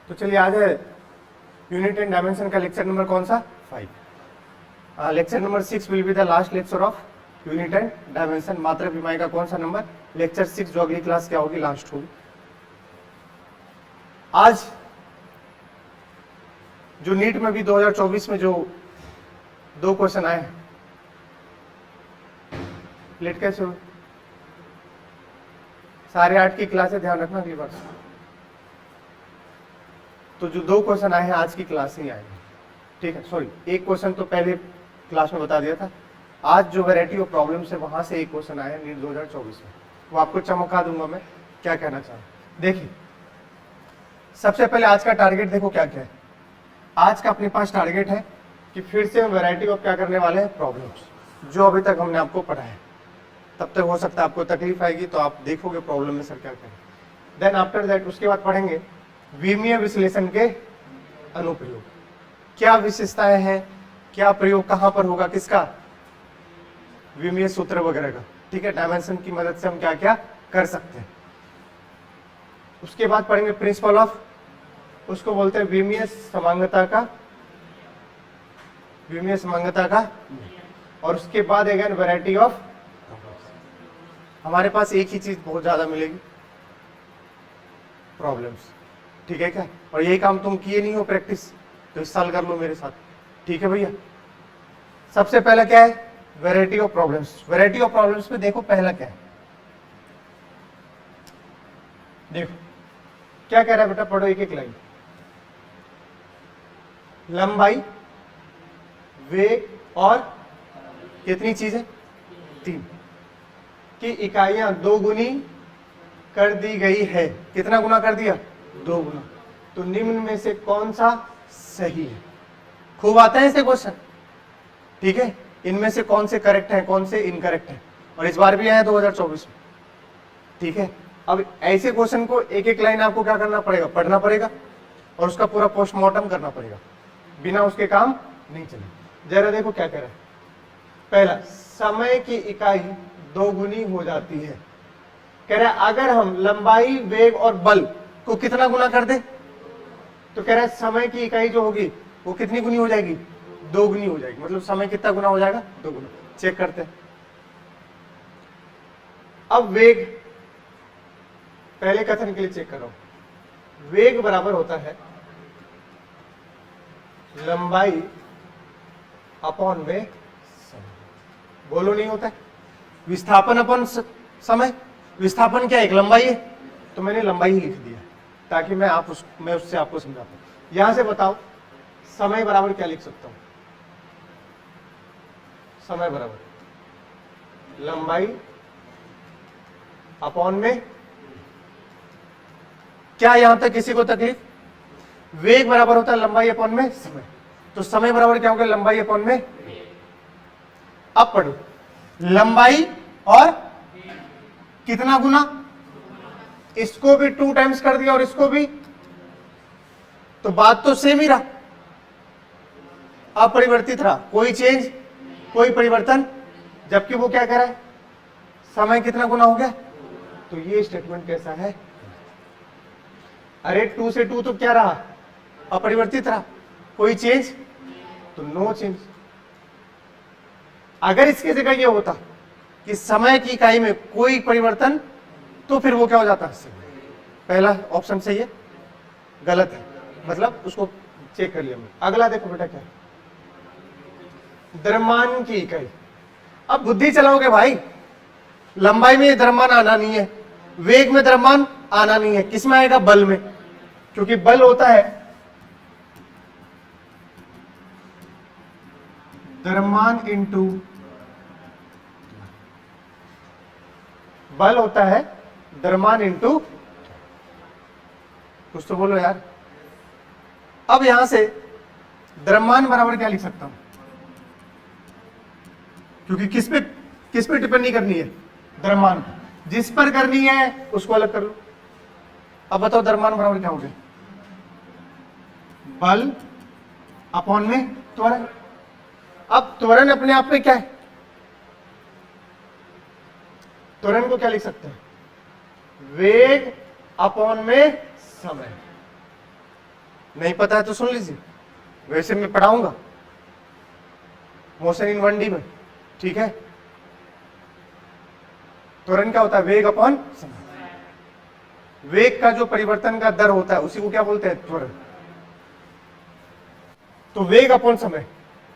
तो चलिए आज है यूनिट एंड डायमेंशन का लेक्चर नंबर कौन सा 5। Lecture number 6 will be the last lecture of unit and dimension. मात्रा विमाई का कौन सा नंबर लेक्चर 6 जो अगली क्लास क्या होगी लास्ट होगी। आज जो नीट में भी 2024 में जो 2 क्वेश्चन आए लेट कैसे हो 8:30 की क्लास है, ध्यान रखना अगली बार। तो जो 2 क्वेश्चन आए हैं आज की क्लास में आएंगे, ठीक है। सॉरी, एक क्वेश्चन तो पहले क्लास में बता दिया था। आज जो वैरायटी ऑफ प्रॉब्लम्स है वहां से एक क्वेश्चन आया नीट 2024 में, वो आपको चमका दूंगा मैं क्या कहना चाहूँ। देखिए सबसे पहले आज का टारगेट देखो क्या क्या है। आज का अपने पास टारगेट है कि फिर से हम वैरायटी ऑफ क्या करने वाले हैं प्रॉब्लम्स जो अभी तक हमने आपको पढ़ा है। तब तक हो सकता है आपको तकलीफ आएगी तो आप देखोगे प्रॉब्लम में सर क्या करें। देन आफ्टर दैट उसके बाद पढ़ेंगे विमीय विश्लेषण के अनुप्रयोग, क्या विशेषताएं हैं, क्या प्रयोग कहां पर होगा, किसका, विमीय सूत्र वगैरह का, ठीक है। डायमेंशन की मदद से हम क्या क्या कर सकते हैं। उसके बाद पढ़ेंगे प्रिंसिपल ऑफ, उसको बोलते हैं विमीय समांगता का, विमीय समांगता का। और उसके बाद अगेन वैरायटी ऑफ, हमारे पास एक ही चीज बहुत ज्यादा मिलेगी प्रॉब्लम्स, ठीक है क्या। और यही काम तुम किए नहीं हो प्रैक्टिस, तो इस साल कर लो मेरे साथ, ठीक है भैया। सबसे पहला क्या है variety of problems. Variety of problems में देखो पहला क्या है, देखो क्या कह रहा है बेटा, पढ़ो एक एक लाइन। लंबाई, वेग और कितनी चीजें 3 की इकाइयां 2 गुनी कर दी गई है। कितना गुना कर दिया 2 गुना। तो निम्न में से कौन सा सही है। खूब आते हैं ऐसे क्वेश्चन, ठीक है। इनमें से कौन से करेक्ट है कौन से इनकरेक्ट है, और इस बार भी आया 2024 में, ठीक है। अब ऐसे क्वेश्चन को एक एक लाइन आपको क्या करना पड़ेगा, पढ़ना पड़ेगा और उसका पूरा पोस्टमार्टम करना पड़ेगा, बिना उसके काम नहीं चले। जरा देखो क्या कह रहा है। पहला, समय की इकाई 2 गुनी हो जाती है। कह रहा है अगर हम लंबाई, वेग और बल को कितना गुना कर दे, तो कह रहा है समय की इकाई जो होगी वो कितनी गुनी हो जाएगी 2 गुनी हो जाएगी। मतलब समय कितना गुना हो जाएगा 2 गुना। चेक करते हैं। अब वेग, पहले कथन के लिए चेक कर रहा हूं। वेग बराबर होता है लंबाई अपॉन वेग, बोलो नहीं होता है। विस्थापन अपॉन समय, विस्थापन क्या एक लंबाई है, तो मैंने लंबाई ही लिख दिया ताकि मैं उससे आपको समझा पाऊं। यहां से बताओ समय बराबर क्या लिख सकता हूं। समय बराबर लंबाई अपॉन में, क्या यहां तक किसी को तकलीफ। वेग बराबर होता है लंबाई अपॉन में समय, तो समय बराबर क्या होगा लंबाई अपॉन में। अब पढ़ो लंबाई और कितना गुना, इसको भी 2 टाइम्स कर दिया और इसको भी, तो बात तो सेम ही रहा, अपरिवर्तित रहा, कोई चेंज कोई परिवर्तन। जबकि वो क्या कह रहा है समय कितना गुना हो गया, तो ये स्टेटमेंट कैसा है। अरे 2 से 2 तो क्या रहा, अपरिवर्तित रहा, कोई चेंज, तो नो चेंज। अगर इसकी जगह ये होता कि समय की इकाई में कोई परिवर्तन, तो फिर वो क्या हो जाता। पहला ऑप्शन सही है, गलत है, मतलब उसको चेक कर लिया मैं। अगला देखो बेटा क्या है, द्रव्यमान की इकाई। अब बुद्धि चलाओगे भाई, लंबाई में द्रव्यमान आना नहीं है, वेग में द्रव्यमान आना नहीं है, किसमें आएगा बल में, क्योंकि बल होता है द्रव्यमान इंटू, बल होता है द्रव्यमान इंटू, कुछ तो बोलो यार। अब यहां से द्रव्यमान बराबर क्या लिख सकता हूं, क्योंकि किस पे टिप्पणी करनी है, द्रव्यमान, जिस पर करनी है उसको अलग कर लो। अब बताओ द्रव्यमान बराबर क्या हो गया, बल अपॉन में त्वरण। अब त्वरण अपने आप में क्या है, त्वरण को क्या लिख सकते हैं, वेग अपॉन में समय। नहीं पता है तो सुन लीजिए, वैसे मैं पढ़ाऊंगा मोशन इन 1D में, ठीक है। त्वरण क्या होता है? वेग अपॉन समय। वेग का जो परिवर्तन का दर होता है उसी को क्या बोलते हैं? त्वरण। तो वेग अपॉन समय,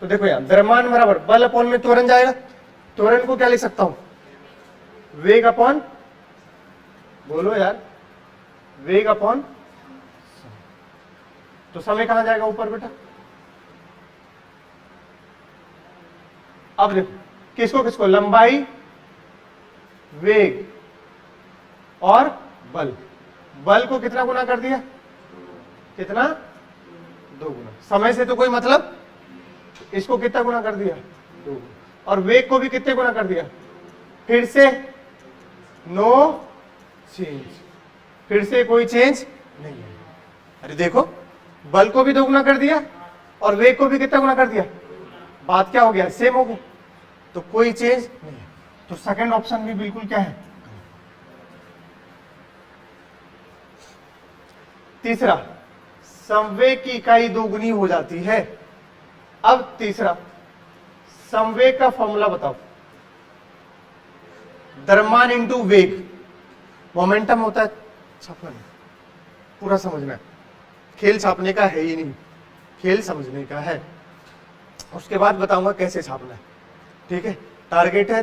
तो देखो यार द्रव्यमान बराबर बल अपॉन में त्वरण जाएगा। त्वरण को क्या लिख सकता हूं? वेग अपॉन, बोलो यार, वेग अपॉन, तो समय कहां जाएगा? ऊपर बेटा। अब देखो किसको किसको, लंबाई, वेग और बल। बल को कितना गुना कर दिया? कितना? 2 गुना। समय से तो कोई मतलब, इसको कितना गुना कर दिया? 2 गुना। और वेग को भी कितने गुना कर दिया? फिर से नो चेंज, फिर से कोई चेंज नहीं है। अरे देखो बल को भी 2 गुना कर दिया और वेग को भी कितना गुना कर दिया, बात क्या हो गया? सेम हो गया, तो कोई चेंज नहीं है। तो सेकंड ऑप्शन भी बिल्कुल क्या है? तीसरा, संवेग की इकाई 2 गुनी हो जाती है। अब तीसरा, संवेग का फॉर्मूला बताओ। द्रव्यमान इंटू वेग, मोमेंटम होता है छापना, पूरा समझना है, खेल छापने का है ही नहीं, खेल समझने का है। उसके बाद बताऊंगा कैसे छापना है, ठीक है। टारगेट है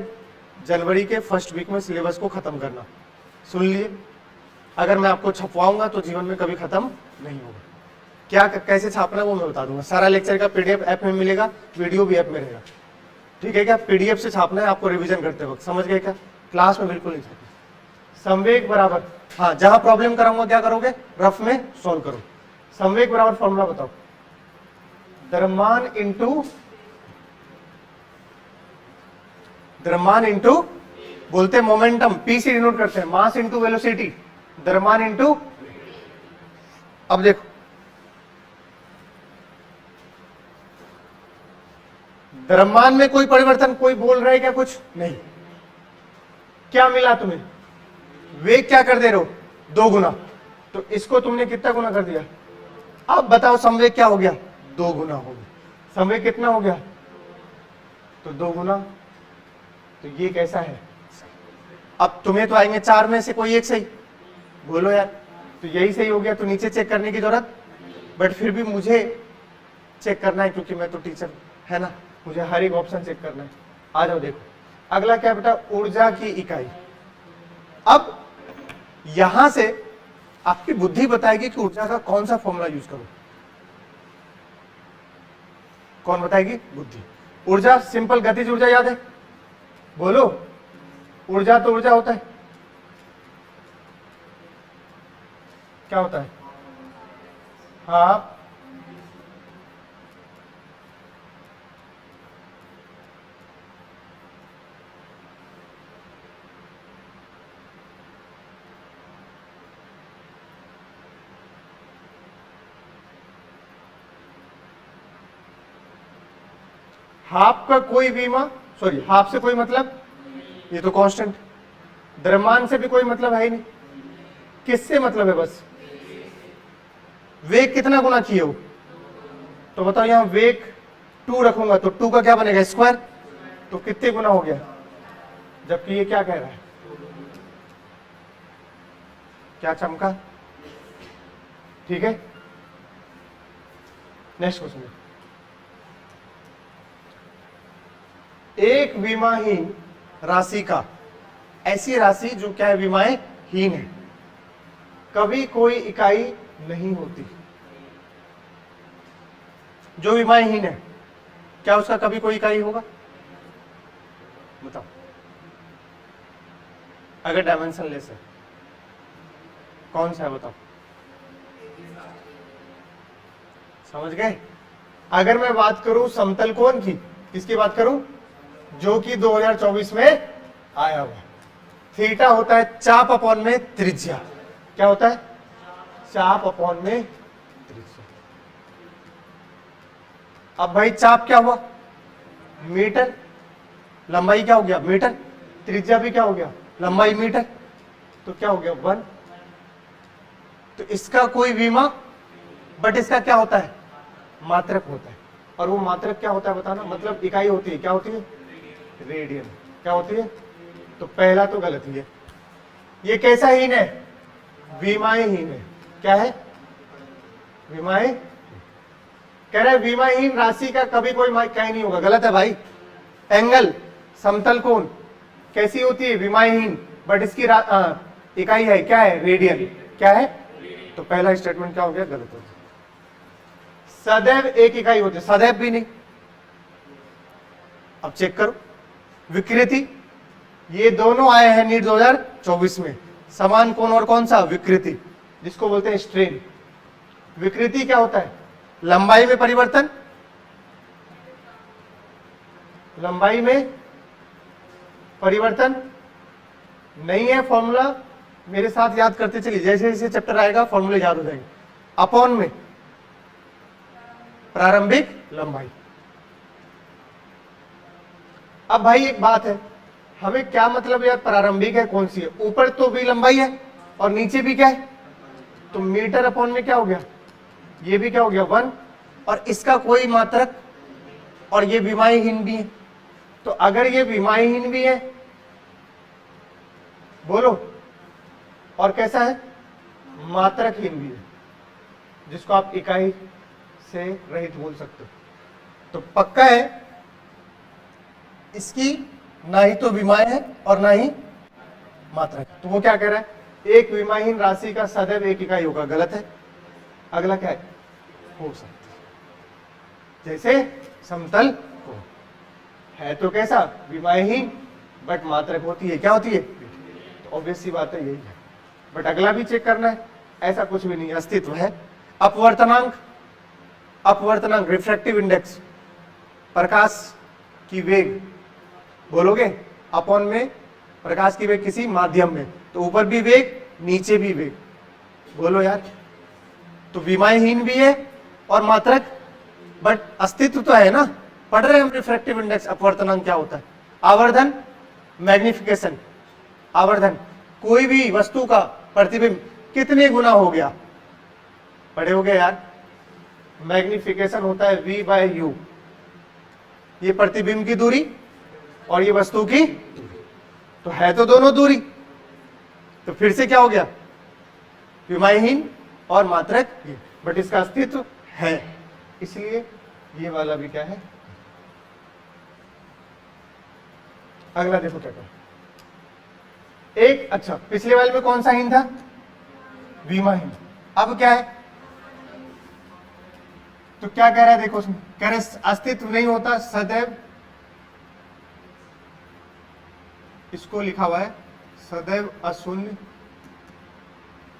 जनवरी के फर्स्ट वीक में सिलेबस को खत्म करना। सुन लिए, अगर मैं आपको छपवाऊंगा तो जीवन में कभी खत्म नहीं होगा। क्या कैसे छापना है वो मैं बता दूंगा। सारा लेक्चर का पीडीएफ ऐप में मिलेगा, वीडियो भी ऐप में रहेगा, ठीक है। क्या पीडीएफ से छापना है आपको रिवीजन करते वक्त, समझ गए क्या? क्लास में बिल्कुल नहीं छापना। संवेग बराबर, हाँ जहां प्रॉब्लम कराऊंगा क्या करोगे? रफ में सॉल्व करो। संवेग बराबर फॉर्मूला बताओ। द्रव्यमान इंटू बोलते हैं मोमेंटम, पी से डिनोट करते हैं, मास इंटू वेलोसिटी, द्रव्यमान इंटू। अब देखो द्रव्यमान में कोई परिवर्तन, कोई बोल रहा है क्या? कुछ नहीं। क्या मिला तुम्हें? वेग क्या कर दे रहे हो? 2 गुना, तो इसको तुमने कितना गुना कर दिया? अब बताओ संवेग क्या हो गया? 2 गुना हो गया। संवेग कितना हो गया? तो 2 गुना। तो ये कैसा है? अब तुम्हें तो आएंगे 4 में से कोई एक सही, बोलो यार। तो यही सही हो गया, तो नीचे चेक करने की जरूरत, बट फिर भी मुझे चेक करना है क्योंकि मैं तो टीचर है ना, मुझे हर एक ऑप्शन चेक करना है। आ जाओ देखो, अगला क्या बेटा? ऊर्जा की इकाई। अब यहां से आपकी बुद्धि बताएगी कि ऊर्जा का कौन सा फॉर्मूला यूज करो। कौन बताएगी? बुद्धि। ऊर्जा सिंपल गतिज ऊर्जा याद है? बोलो, ऊर्जा तो ऊर्जा होता है, क्या होता है? हाँ, हाफ का कोई बीमा, सॉरी हाफ से कोई मतलब, ये तो कांस्टेंट। द्रव्यमान से भी कोई मतलब है ही नहीं, किससे मतलब है? बस वेग कितना गुना किए हो? तो बताओ यहां वेग 2 रखूंगा तो 2 का क्या बनेगा? स्क्वायर। तो कितने गुना हो गया? जबकि ये क्या कह रहा है? क्या चमका? ठीक है, नेक्स्ट क्वेश्चन। एक विमाहीन राशि का, ऐसी राशि जो क्या है? विमाएं हीन है, कभी कोई इकाई नहीं होती। जो विमाएं हीन है, क्या उसका कभी कोई इकाई होगा? बताओ। अगर डायमेंशन लेस है, कौन सा है बताओ? समझ गए? अगर मैं बात करूं समतल कोण की, किसकी बात करूं? जो कि 2024 में आया हुआ। थीटा होता है चाप अपॉन में त्रिज्या। क्या होता है? चाप अपॉन में त्रिज्या। अब भाई चाप क्या हुआ? मीटर। लंबाई क्या हो गया? मीटर। त्रिज्या भी क्या हो गया? लंबाई मीटर। तो क्या हो गया? 1। तो इसका कोई विमा बट इसका क्या होता है, मात्रक होता है। और वो मात्रक क्या होता है बताना, मतलब इकाई होती है, क्या होती है, रेडियन। क्या होती है, तो पहला तो गलत ही है। ये कैसा हीन है, विमाहीन है। क्या है, विमाही, कह रहे विमाहीन राशि का कभी कोई इकाई नहीं होगा, गलत है भाई। एंगल, समतल कोण कैसी होती है, विमाहीन, बट इसकी इकाई है, क्या है, रेडियन। क्या है, तो पहला स्टेटमेंट क्या हो गया, गलत हो गया। सदैव एक इकाई होती है, सदैव भी नहीं। अब चेक करो, विकृति, ये दोनों आए हैं नीट 2024 में, समान कोण और कौन सा, विकृति, जिसको बोलते हैं स्ट्रेन। विकृति क्या होता है, लंबाई में परिवर्तन, लंबाई में परिवर्तन नहीं है फॉर्मूला, मेरे साथ याद करते चलिए, जैसे जैसे चैप्टर आएगा फॉर्मूले याद हो जाएंगे। अपॉन में प्रारंभिक लंबाई। अब भाई एक बात है, हमें क्या मतलब यार प्रारंभिक है कौन सी है, ऊपर तो भी लंबाई है और नीचे भी क्या है, तो मीटर अपॉन में क्या हो गया, ये भी क्या हो गया 1, और इसका कोई मात्रक, और ये विमाहीन भी है। तो अगर ये विमाहीन भी है, बोलो, और कैसा है, मात्रकहीन भी है, जिसको आप इकाई से रहित बोल सकते हो। तो पक्का है इसकी ना ही तो विमाय है और ना ही मात्रक। तो वो क्या कह रहा है, एक विमाहीन राशि का सदैव एक इकाई होगा, गलत है। अगला क्या है, हो सकता है, जैसे समतल कोण है तो कैसा, विमाहीन, बट मात्रक होती है, क्या होती है, तो ऑब्वियस सी बात है यही है। बट अगला भी चेक करना है, ऐसा कुछ भी नहीं, अस्तित्व है। अपवर्तनांक, अपवर्तनांक रिफ्रैक्टिव इंडेक्स, प्रकाश की वेग, बोलोगे अपॉन में प्रकाश की वेग किसी माध्यम में, तो ऊपर भी वेग नीचे भी वेग, बोलो यार। तो विमाहीन भी है और मात्रक, बट अस्तित्व तो है ना, पढ़ रहे हम रिफ्रैक्टिव इंडेक्स, अपवर्तनांक क्या होता है। आवर्धन, मैग्निफिकेशन, आवर्धन, कोई भी वस्तु का प्रतिबिंब कितने गुना हो गया, पढ़े हो गए यार। मैग्निफिकेशन होता है V/U, ये प्रतिबिंब की दूरी और ये वस्तु की दूरी, तो है तो दोनों दूरी, तो फिर से क्या हो गया, विमाहीन और मात्रक, बट इसका अस्तित्व है, इसलिए ये वाला भी क्या है। अगला देखो क्या करें, एक, अच्छा पिछले वाले में कौन सा हीन था, विमाहीन। अब क्या है, तो क्या कह रहा है देखो उसमें, कह रहे अस्तित्व नहीं होता, सदैव, इसको लिखा हुआ है सदैव अशून्य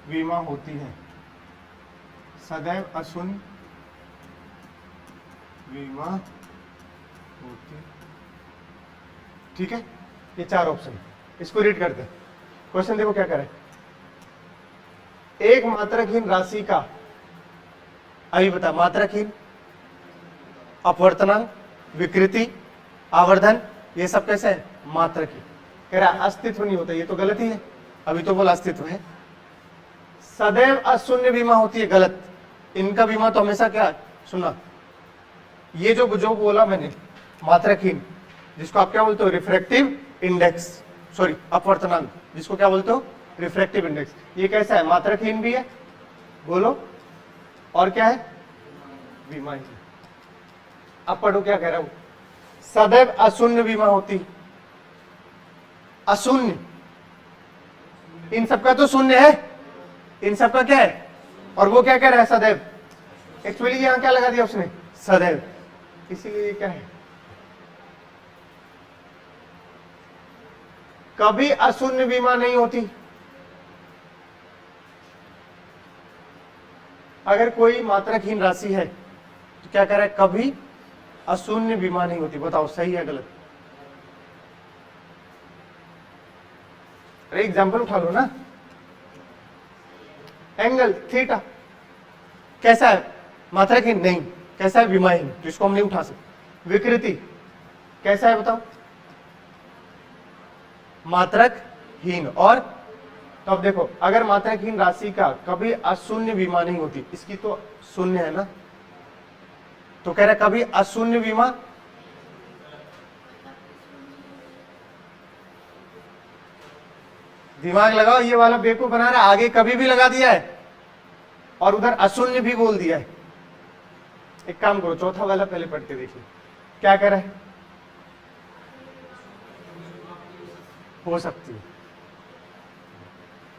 विमा होती है, सदैव अशून्य विमा होती, ठीक है। ये चार ऑप्शन, इसको रीड करते हैं। क्वेश्चन देखो क्या कह रहे हैं, एक मात्रकहीन राशि का, अभी बता, मात्रकहीन, अपवर्तनांक, विकृति, आवर्धन, ये सब कैसे है, मात्रकहीन। कह रहा अस्तित्व नहीं होता, ये तो गलत ही है, अभी तो बोला अस्तित्व है। सदैव अशून्य बीमा होती है, गलत, इनका बीमा तो हमेशा क्या सुना, ये जो बोला मैंने मात्रकहीन, जिसको आप क्या बोलते हो, रिफ्रैक्टिव इंडेक्स, सॉरी अपवर्तनांक, जिसको क्या बोलते हो, रिफ्रैक्टिव इंडेक्स, ये कैसा है, मात्रकहीन भी है, बोलो, और क्या है, विमाहीन। अब पढ़ो क्या कह रहा हूं, सदैव अशून्य बीमा होती, अशून्य, इन सबका तो शून्य है, इन सबका क्या है, और वो क्या कह रहा है, सदैव। एक्चुअली यहां क्या लगा दिया उसने, सदैव, इसीलिए क्या है, कभी अशून्य बीमा नहीं होती। अगर कोई मात्रकहीन राशि है तो क्या कह रहा है, कभी अशून्य बीमा नहीं होती, बताओ सही है गलत। अरे एग्जाम्पल उठा लो ना, एंगल थीटा कैसा है, मात्रकहीन नहीं, कैसा है, विमाहीन, तो इसको हम नहीं उठा सकते। विकृति कैसा है बताओ, मात्रकहीन और तो अब देखो, अगर मात्रकहीन राशि का कभी अशून्य विमा नहीं होती, इसकी तो शून्य है ना, तो कह रहे कभी अशून्य विमा, दिमाग लगाओ, ये वाला बेवकूफ बना रहा है, आगे कभी भी लगा दिया है और उधर अशून्य भी बोल दिया है। एक काम करो, चौथा वाला पहले पढ़ के देखिए क्या कह रहा है। हो सकती है,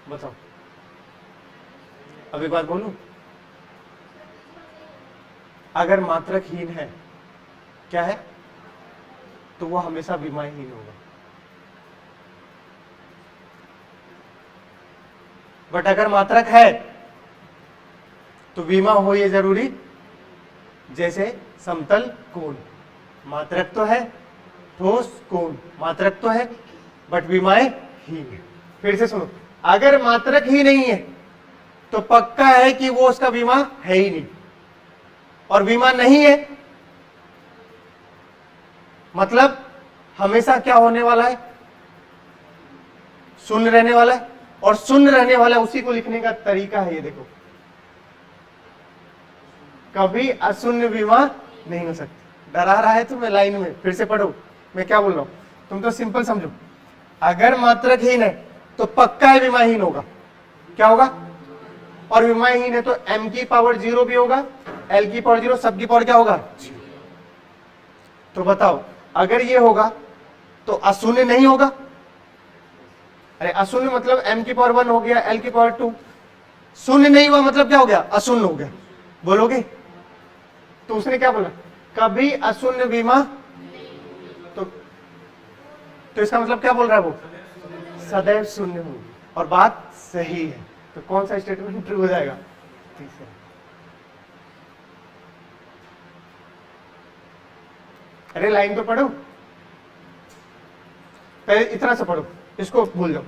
बताओ। अब एक बात बोलूं, अगर मात्रकहीन है, क्या है, तो वो हमेशा बीमाहीन होगा। बट अगर मात्रक है तो बीमा हो ये जरूरी, जैसे समतल कोण मात्रक तो है, ठोस कोण मात्रक तो है, बट बीमाएं हीन है। फिर से सुनो, अगर मात्रक ही नहीं है तो पक्का है कि वो उसका बीमा है ही नहीं, और बीमा नहीं है मतलब हमेशा क्या होने वाला है, शून्य रहने वाला है, और शून्य रहने वाला उसी को लिखने का तरीका है। ये देखो, कभी अशून्य बीमा नहीं हो सकती। डरा रहा है तुम्हें लाइन में, फिर से पढ़ो मैं क्या बोल रहा हूं, तुम तो सिंपल समझो। अगर मात्रकहीन है तो पक्का है बीमाहीन होगा। क्या होगा, और बीमाहीन है तो m की पावर 0 भी होगा, l की पावर 0, सब की पावर क्या होगा। तो बताओ, अगर ये होगा तो अशून्य नहीं होगा। अरे अशून्य मतलब m की पावर 1 हो गया, l की पावर 2, शून्य नहीं हुआ मतलब क्या हो गया, अशून्य हो गया। बोलोगे, तो उसने क्या बोला, कभी अशून्य बीमा, तो इसका मतलब क्या बोल रहा है वो, सदैव शून्य होगी, और बात सही है। तो कौन सा स्टेटमेंट ट्रू हो जाएगा, तीसरा। अरे लाइन तो पढ़ो, पहले इतना सा पढ़ो, इसको भूल जाओ,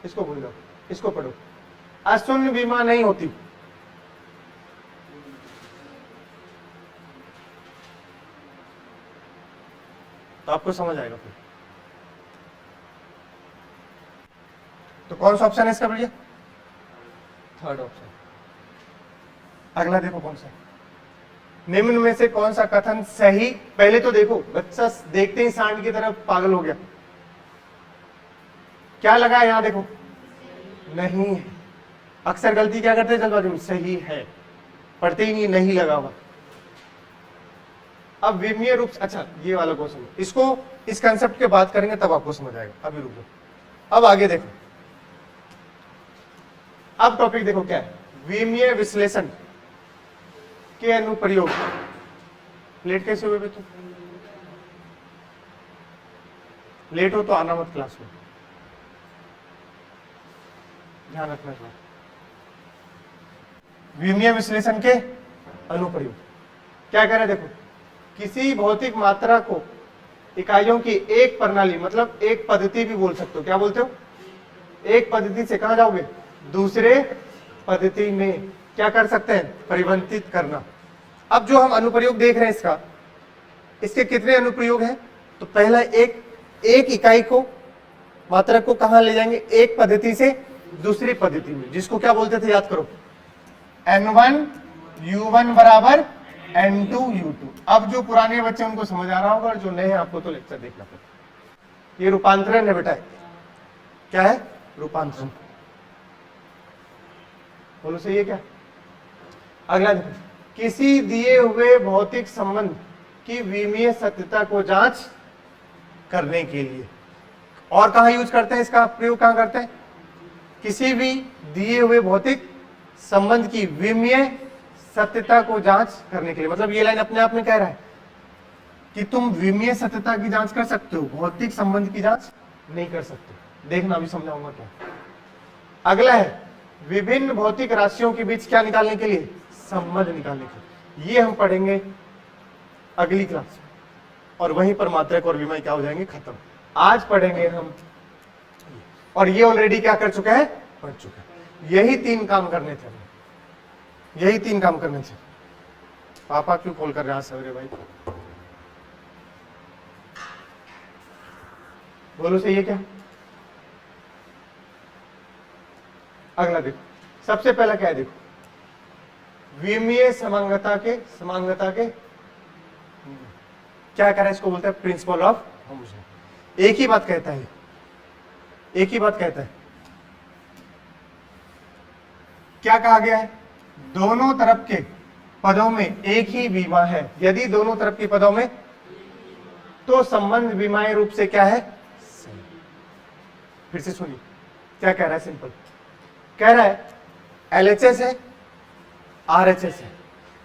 इसको भूल जाओ, इसको पढ़ो। अशून्य बीमा नहीं होती, तो आपको समझ आएगा फिर। तो कौन सा ऑप्शन है इसका भैया, थर्ड ऑप्शन। अगला देखो कौन सा है, निम्न में से कौन सा कथन सही। पहले तो देखो, बच्चा देखते ही सांड की तरफ पागल हो गया। क्या लगा है यहां, देखो नहीं है। अक्सर गलती क्या करते हैं जल्दबाजी में, सही है पढ़ते ही नहीं लगा हुआ। अब विमीय रूप, अच्छा ये वाला क्वेश्चन, इसको इस कंसेप्ट के बात करेंगे तब आपको समझ आएगा, अभी रुको। अब आगे देखो, अब टॉपिक देखो क्या है, विमीय विश्लेषण के अनुप्रयोग। लेट कैसे हुए तुम, लेट हो तो आना मत क्लास में, ध्यान रखना चाहिए। विमीय विश्लेषण के अनुप्रयोग क्या कह रहे हैं, देखो, किसी भौतिक मात्रा को इकाइयों की एक प्रणाली, मतलब एक पद्धति भी बोल सकते हो। क्या बोलते हो, एक पद्धति से कहां जाओगे, दूसरे पद्धति में क्या कर सकते हैं, परिवर्तित करना। अब जो हम अनुप्रयोग देख रहे हैं इसका, इसके कितने अनुप्रयोग हैं, तो पहला एक इकाई को, मात्रा को कहां ले जाएंगे, एक पद्धति से दूसरी पद्धति में, जिसको क्या बोलते थे, याद करो, n1 u1 बराबर n2 u2। अब जो पुराने बच्चे उनको समझ आ रहा होगा, और जो नए हैं आपको तो लेक्चर देखना पड़ेगा। ये रूपांतरण है बेटा, क्या है, रूपांतरण। बोलो सही है क्या। अगला देखो, किसी दिए हुए भौतिक संबंध की विमीय सत्यता को जांच करने के लिए, और कहां यूज करते हैं इसका प्रयोग, कहां करते हैं, किसी भी दिए हुए भौतिक संबंध की विमीय सत्यता को जांच करने के लिए। मतलब ये लाइन अपने आप में कह रहा है कि तुम विमीय सत्यता की जांच कर सकते हो, भौतिक संबंध की जांच नहीं कर सकते। देखना अभी समझाऊंगा क्या। अगला है विभिन्न भौतिक राशियों के बीच क्या निकालने के लिए, संबंध निकालने के लिए। ये हम पढ़ेंगे अगली क्लास में, और वहीं पर मात्रक और विमीय क्या हो जाएंगे, खत्म। आज पढ़ेंगे हम, और ये ऑलरेडी क्या कर चुका है, पढ़ चुका है। यही तीन काम करने थे, यही तीन काम करने थे। पापा क्यों कॉल कर रहे हैं सवेरे भाई, बोलो सही है क्या। अगला देखो, सबसे पहला क्या है, देखो विमीय समांगता के क्या कह रहा है, इसको बोलते हैं प्रिंसिपल ऑफ होमोजेनिटी। एक ही बात कहता है, एक ही बात कहता है, क्या कहा गया है, दोनों तरफ के पदों में एक ही विमा है, यदि दोनों तरफ के पदों में, तो संबंध विमाय रूप से क्या है, सही। फिर से सुनिए क्या कह रहा है, सिंपल कह रहा है LHS है, RHS है,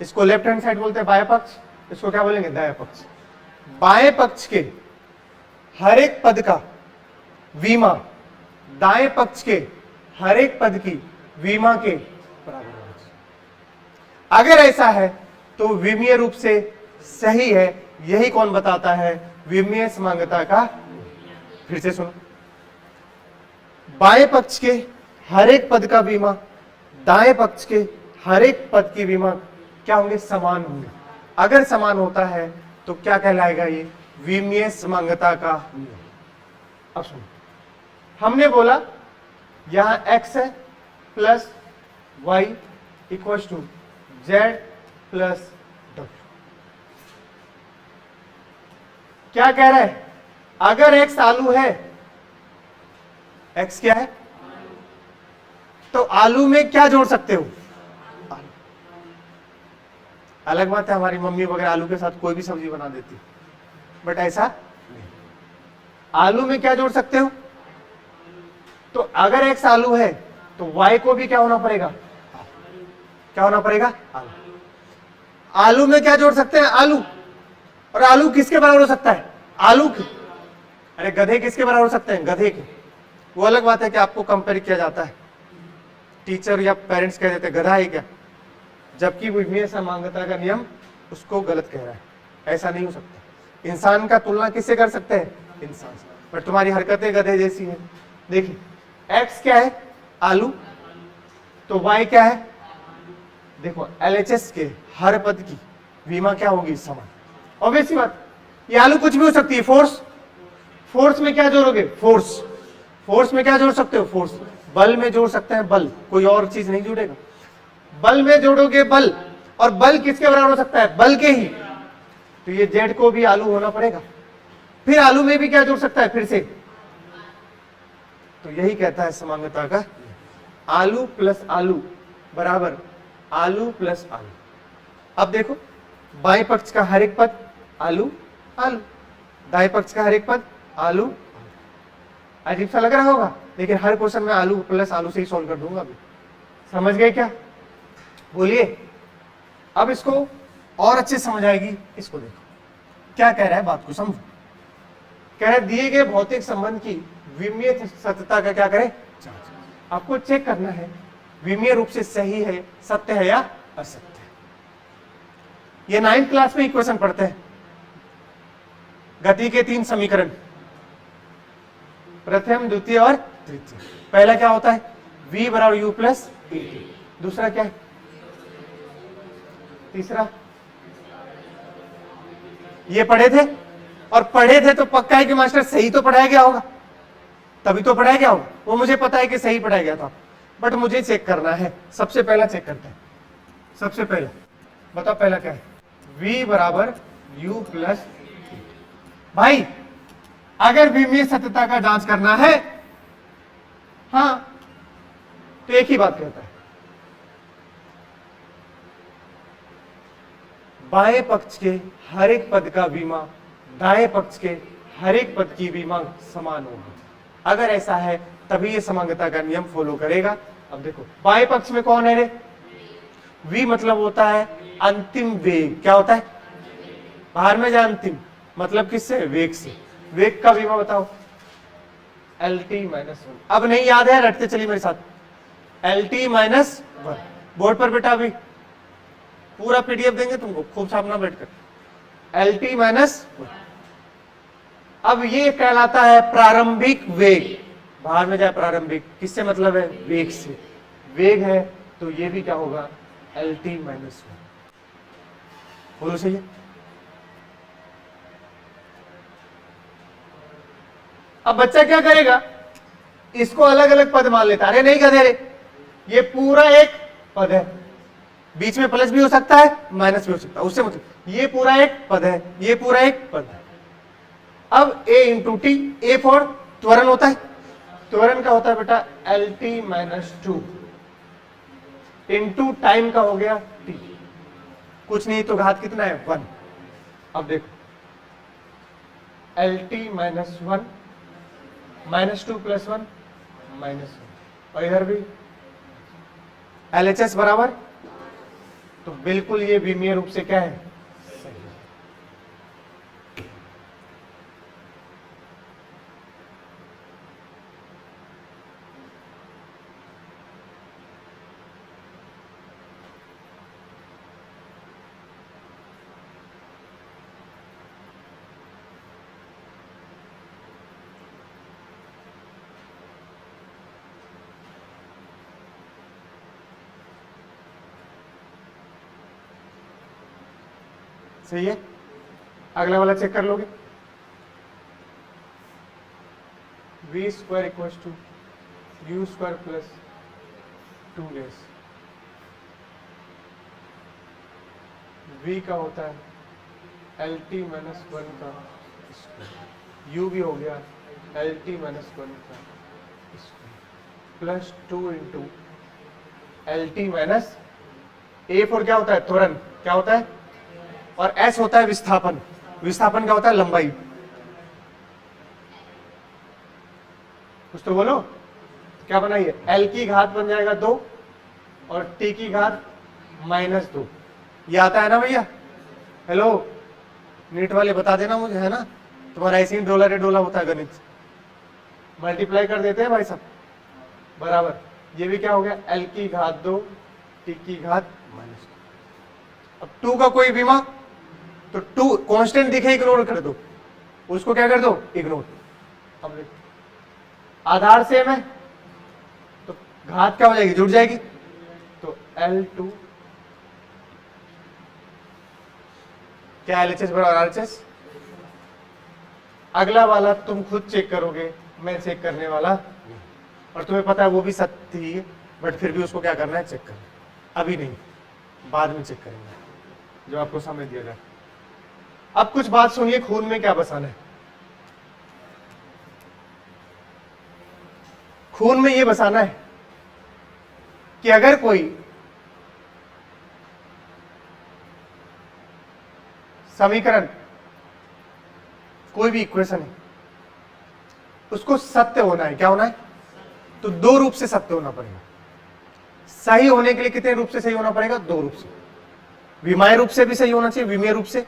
इसको लेफ्ट हैंड साइड बोलते हैं बाएं पक्ष, इसको क्या बोलेंगे, दाएं पक्ष। बाएं पक्ष के हर एक पद का विमा दाएं पक्ष के हर एक पद की विमा के बराबर होना चाहिए। अगर ऐसा है तो विमीय रूप से सही है। यही कौन बताता है, विमीय समांगता का। फिर से सुनो, बाएं पक्ष के हर एक पद का विमा दाएं पक्ष के हर एक पद की विमा क्या होंगे, समान होंगे। अगर समान होता है तो क्या कहलाएगा, ये विमीय समांगता का नियम। अब सुनो, हमने बोला यहां x है plus y equal to Z plus w। क्या कह रहा है, अगर x आलू है, x क्या है, तो आलू में क्या जोड़ सकते हो, आलू। अलग बात है हमारी मम्मी वगैरह आलू के साथ कोई भी सब्जी बना देती, बट ऐसा नहीं। आलू में क्या जोड़ सकते हो, तो अगर x आलू है तो y को भी क्या होना पड़ेगा, क्या होना पड़ेगा, आलू। आलू में क्या जोड़ सकते हैं, आलू। और आलू किसके बराबर हो सकता है, आलू के। अरे गधे किसके बराबर हो सकते हैं, गधे के। वो अलग बात है कि आपको कंपेयर किया जाता है, टीचर या पेरेंट्स कह देते गधा है क्या, जबकि विमीय समांगता का नियम उसको गलत कह रहा है। ऐसा नहीं हो सकता। इंसान का तुलना किससे कर सकते हैं, इंसान से, पर तुम्हारी हरकतें गधे जैसी है। देखिए x क्या है, आलू, तो y क्या है, देखो LHS के हर पद की विमा क्या होगी, समान। ऑब्वियस सी बात, ये आलू कुछ भी हो सकती है। फोर्स में क्या जोड़ोगे, फोर्स में क्या जोड़ सकते हो, फोर्स। बल में जोड़ सकते हैं, बल, कोई और चीज नहीं जुड़ेगा। बल में जोड़ोगे बल, और बल किसके बराबर हो सकता है, बल के ही। तो ये जेड को भी आलू होना पड़ेगा। फिर आलू में भी क्या जोड़ सकता है, फिर से। तो यही कहता है समांगता का, आलू प्लस आलू बराबर आलू प्लस आलू। अब देखो, बाएं पक्ष का हर एक पद आलू आलू, दाएं पक्ष का हर एक पद आलू। अजीब सा लग रहा होगा, लेकिन हर क्वेश्चन में आलू प्लस आलू से ही सॉल्व कर दूंगा अभी। समझ गए क्या, बोलिए। अब इसको और अच्छे समझ आएगी, इसको देखो क्या कह रहा है, बात को समझो। कह रहा है दिए गए भौतिक संबंध की विमीय सत्यता का क्या करें, जांच। आपको चेक करना है विमीय रूप से सही है, सत्य है या असत्य है। ये 9th क्लास में इक्वेशन पढ़ते हैं, गति के 3 समीकरण, प्रथम द्वितीय और तृतीय। पहला क्या होता है, v बराबर u प्लस टी। दूसरा क्या है, तीसरा, ये पढ़े थे, और पढ़े थे तो पक्का है कि मास्टर सही तो पढ़ाया गया होगा, तभी तो पढ़ाया गया होगा। वो मुझे पता है कि सही पढ़ाया गया था, बट मुझे चेक करना है। सबसे पहला चेक करते हैं। सबसे पहला बताओ, पहला क्या है, v बराबर u प्लस। भाई अगर विमीय सत्यता का जांच करना है, हाँ, तो एक ही बात कहता है, बाएं पक्ष के हर एक पद का विमा दाएं पक्ष के हर एक पद की विमा समान होगी। अगर ऐसा है तभी ये समांगता का नियम फॉलो करेगा। अब देखो, बाएं पक्ष में कौन है रे, v मतलब होता है अंतिम वेग। क्या होता है, बाहर में जा अंतिम, मतलब किससे, वेग से। वेग का विमा बताओ, LT-1। अब नहीं याद है, रटते चलिए मेरे साथ, LT-1। बोर्ड पर बेटा अभी पूरा PDF देंगे तुमको, खूब छापना बैठकर, LT-1। अब ये कहलाता है प्रारंभिक वेग। बाहर में जाए प्रारंभिक, किससे मतलब है, वेग से। वेग है तो ये भी क्या होगा, LT-1। बोलो सही है। अब बच्चा क्या करेगा, इसको अलग अलग पद मान लेता। अरे नहीं गधे रे, ये पूरा एक पद है, बीच में प्लस भी हो सकता है माइनस भी हो सकता है, उससे मतलब ये पूरा एक पद है, ये पूरा एक पद है। अब a into T, A for त्वरण होता है, त्वरण का होता है बेटा L T minus two into time का हो गया t, कुछ नहीं तो घात कितना है 1। अब देखो L T minus one minus two plus one minus one, और इधर भी एल एच एस बराबर, तो बिल्कुल ये विमीय रूप से क्या है, सही है। सही है, अगला वाला चेक कर लोगे। V square equals to U square plus 2s, V का होता है एल टी माइनस वन का स्क्वायर, यू भी हो गया एल टी माइनस वन का square plus 2 into L T minus, A for क्या होता है त्वरण, क्या होता है, और एस होता है विस्थापन, विस्थापन क्या होता है लंबाई। कुछ तो बोलो, क्या बनाइए, एल की घात बन जाएगा 2 और टी की घात माइनस 2, ये आता है ना भैया, हेलो नीट वाले बता देना मुझे, है ना, तुम्हारा ऐसे ही डोला रे डोला होता है गणित, मल्टीप्लाई कर देते हैं भाई साहब, बराबर ये भी क्या हो गया एल की घात 2 टी की घात माइनस 2। अब 2 का कोई विमा, तो 2 कांस्टेंट दिखे इग्नोर कर दो, उसको क्या कर दो इग्नोर। अब देखो आधार सेम है तो घात क्या हो जाएगी, जुड़ जाएगी, तो L2 क्या LHS बराबर RHS। अगला वाला तुम खुद चेक करोगे, मैं चेक करने वाला, और तुम्हें पता है वो भी सत्य ही है, बट फिर भी उसको क्या करना है, चेक करना, अभी नहीं बाद में चेक करेंगे जब आपको समय दिया जाए। अब कुछ बात सुनिए, खून में क्या बसाना है, खून में ये बसाना है कि अगर कोई समीकरण, कोई भी इक्वेशन है, उसको सत्य होना है, क्या होना है, तो 2 रूप से सत्य होना पड़ेगा। सही होने के लिए कितने रूप से सही होना पड़ेगा, 2 रूप से, विमाय रूप से भी सही होना चाहिए, विमेय रूप से,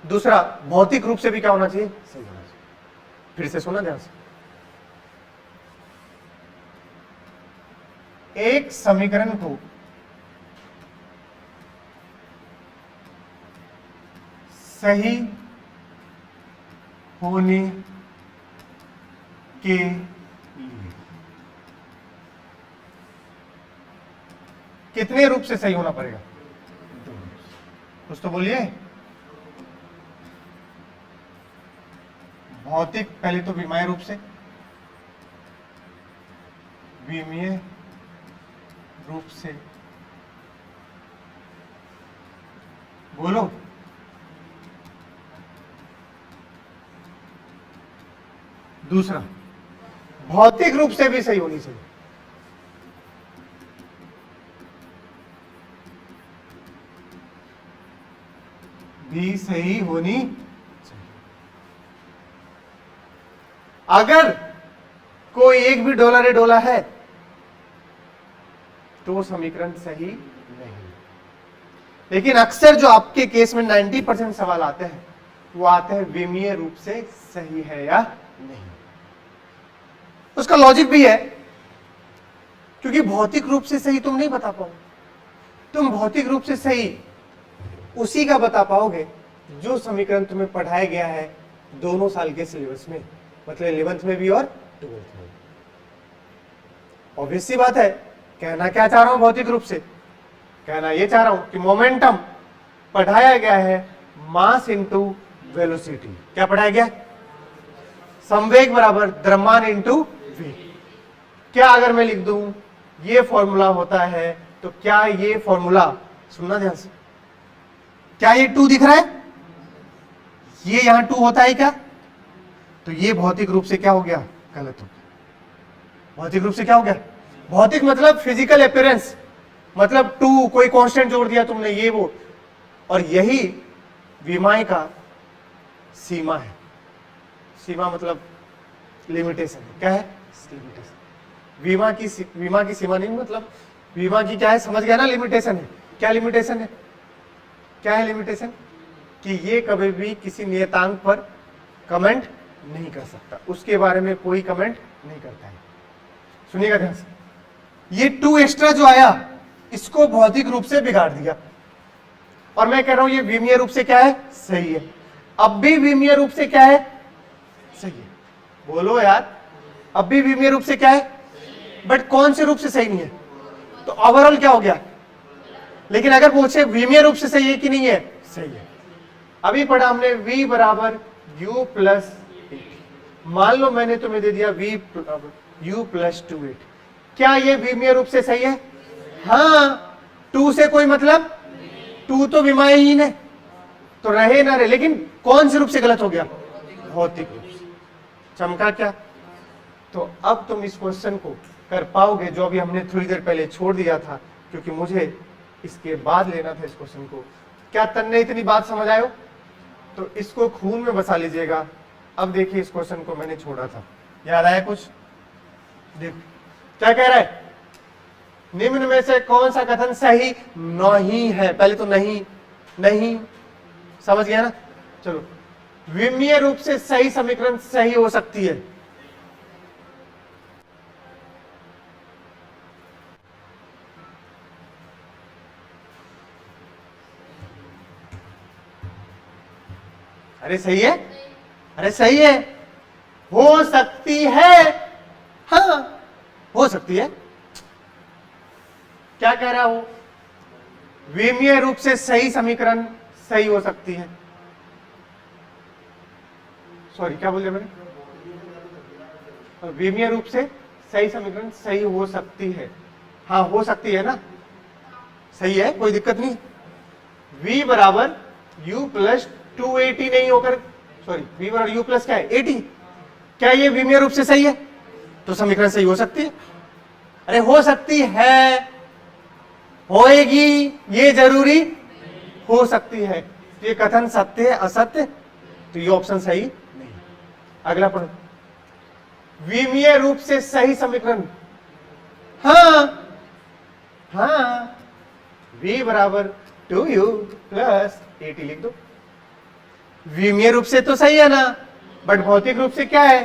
दूसरा भौतिक रूप से भी क्या होना चाहिए, सही होना चाहिए। फिर से सुना ध्यान से, एक समीकरण को सही होने के लिए कितने रूप से सही होना पड़ेगा, कुछ तो बोलिए। भौतिक, पहले तो विमाय रूप से, विमीय रूप से, बोलो, दूसरा भौतिक रूप से भी सही होनी चाहिए, भी सही होनी चाहिए। अगर कोई एक भी डोला रे डोला है तो वो समीकरण सही नहीं। लेकिन अक्सर जो आपके केस में 90% सवाल आते हैं वो आते हैं विमीय रूप से सही है या नहीं। उसका लॉजिक भी है, क्योंकि भौतिक रूप से सही तुम नहीं बता पाओगे, तुम भौतिक रूप से सही उसी का बता पाओगे जो समीकरण तुम्हें पढ़ाया गया है दोनों साल के सिलेबस में, मतलब 11th में भी और 12th में। ऑब्वियस सी बात है, कहना क्या चाह रहा हूं भौतिक रूप से, कहना ये चाह रहा हूं कि मोमेंटम पढ़ाया गया है मास इंटू वेलोसिटी। क्या पढ़ाया गया, संवेग बराबर द्रव्यमान इंटू वेग। क्या अगर मैं लिख दूं ये फॉर्मूला होता है, तो क्या ये फॉर्मूला, सुनना ध्यान से, क्या ये 2 दिख रहा है? ये यहां 2 होता है क्या? तो ये भौतिक रूप से क्या हो गया? गलत हो गया। भौतिक रूप से क्या हो गया? भौतिक मतलब फिजिकल अपीयरेंस, मतलब 2 कोई कांस्टेंट जोड़ दिया तुमने, ये वो। और यही विमाएं का सीमा है। सीमा मतलब लिमिटेशन है। क्या है? लिमिटेशन। विमा की सीमा नहीं, मतलब विमा की क्या है, समझ गया ना? लिमिटेशन है। क्या लिमिटेशन है? क्या है लिमिटेशन? कि ये कभी भी किसी नियतांक पर कमेंट नहीं कर सकता, उसके बारे में कोई कमेंट नहीं करता है। सुनिएगा ध्यान से, ये 2 एक्स्ट्रा जो आया, इसको भौतिक रूप से बिगाड़ दिया। और मैं कह रहा हूं ये विमीय रूप से क्या है? सही है। अब भी विमीय रूप से क्या है? सही है। बोलो यार, अब भी विमीय रूप से क्या है? बट कौन से रूप से सही नहीं है? तो ओवरऑल क्या हो गया? लेकिन अगर पूछे विमीय रूप से सही है कि नहीं है? सही है। अभी पढ़ा हमने v बराबर u प्लस 8। मान लो मैंने तुम्हें दे दिया v बराबर u प्लस 2 8। क्या ये विमीय रूप से सही है? हाँ, 2 से कोई मतलब, 2 तो विमाहीन है, तो रहे ना रहे। लेकिन कौन से रूप से गलत हो गया? भौतिक रूप से। चमका क्या? तो अब तुम इस क्वेश्चन को कर पाओगे जो अभी हमने थोड़ी देर पहले छोड़ दिया था, क्योंकि मुझे इसके बाद लेना था इस क्वेश्चन को। क्या तन्ने इतनी बात समझ आयो? तो इसको खून में बसा लीजिएगा। अब देखिए इस क्वेश्चन को मैंने छोड़ा था, याद आया कुछ? देख क्या कह रहा है, निम्न में से कौन सा कथन सही नहीं है? पहले तो नहीं, नहीं समझ गया ना? चलो, विमीय रूप से सही समीकरण सही हो सकती है। अरे सही है, अरे सही है, हो सकती है। हाँ, हो सकती है। क्या कह रहा हो? विमीय रूप से सही समीकरण सही हो सकती है। सॉरी, क्या बोल दिया मैंने? विमीय रूप से सही समीकरण सही हो सकती है। हाँ, हो सकती है ना? सही है, कोई दिक्कत नहीं। v बराबर u प्लस 280 नहीं होकर, सॉरी, v बराबर u प्लस क्या है? 80। क्या ये विमीय रूप से सही है? तो समीकरण सही हो सकती है। अरे हो सकती है, होएगी ये जरूरी हो सकती है। ये कथन सत्य है असत्य? तो ये ऑप्शन सही नहीं। अगला पढ़ो, विमीय रूप से सही समीकरण। हाँ हाँ, v बराबर 2u प्लस 80 लिख दो। विमीय रूप से तो सही है ना, बट भौतिक रूप से क्या है?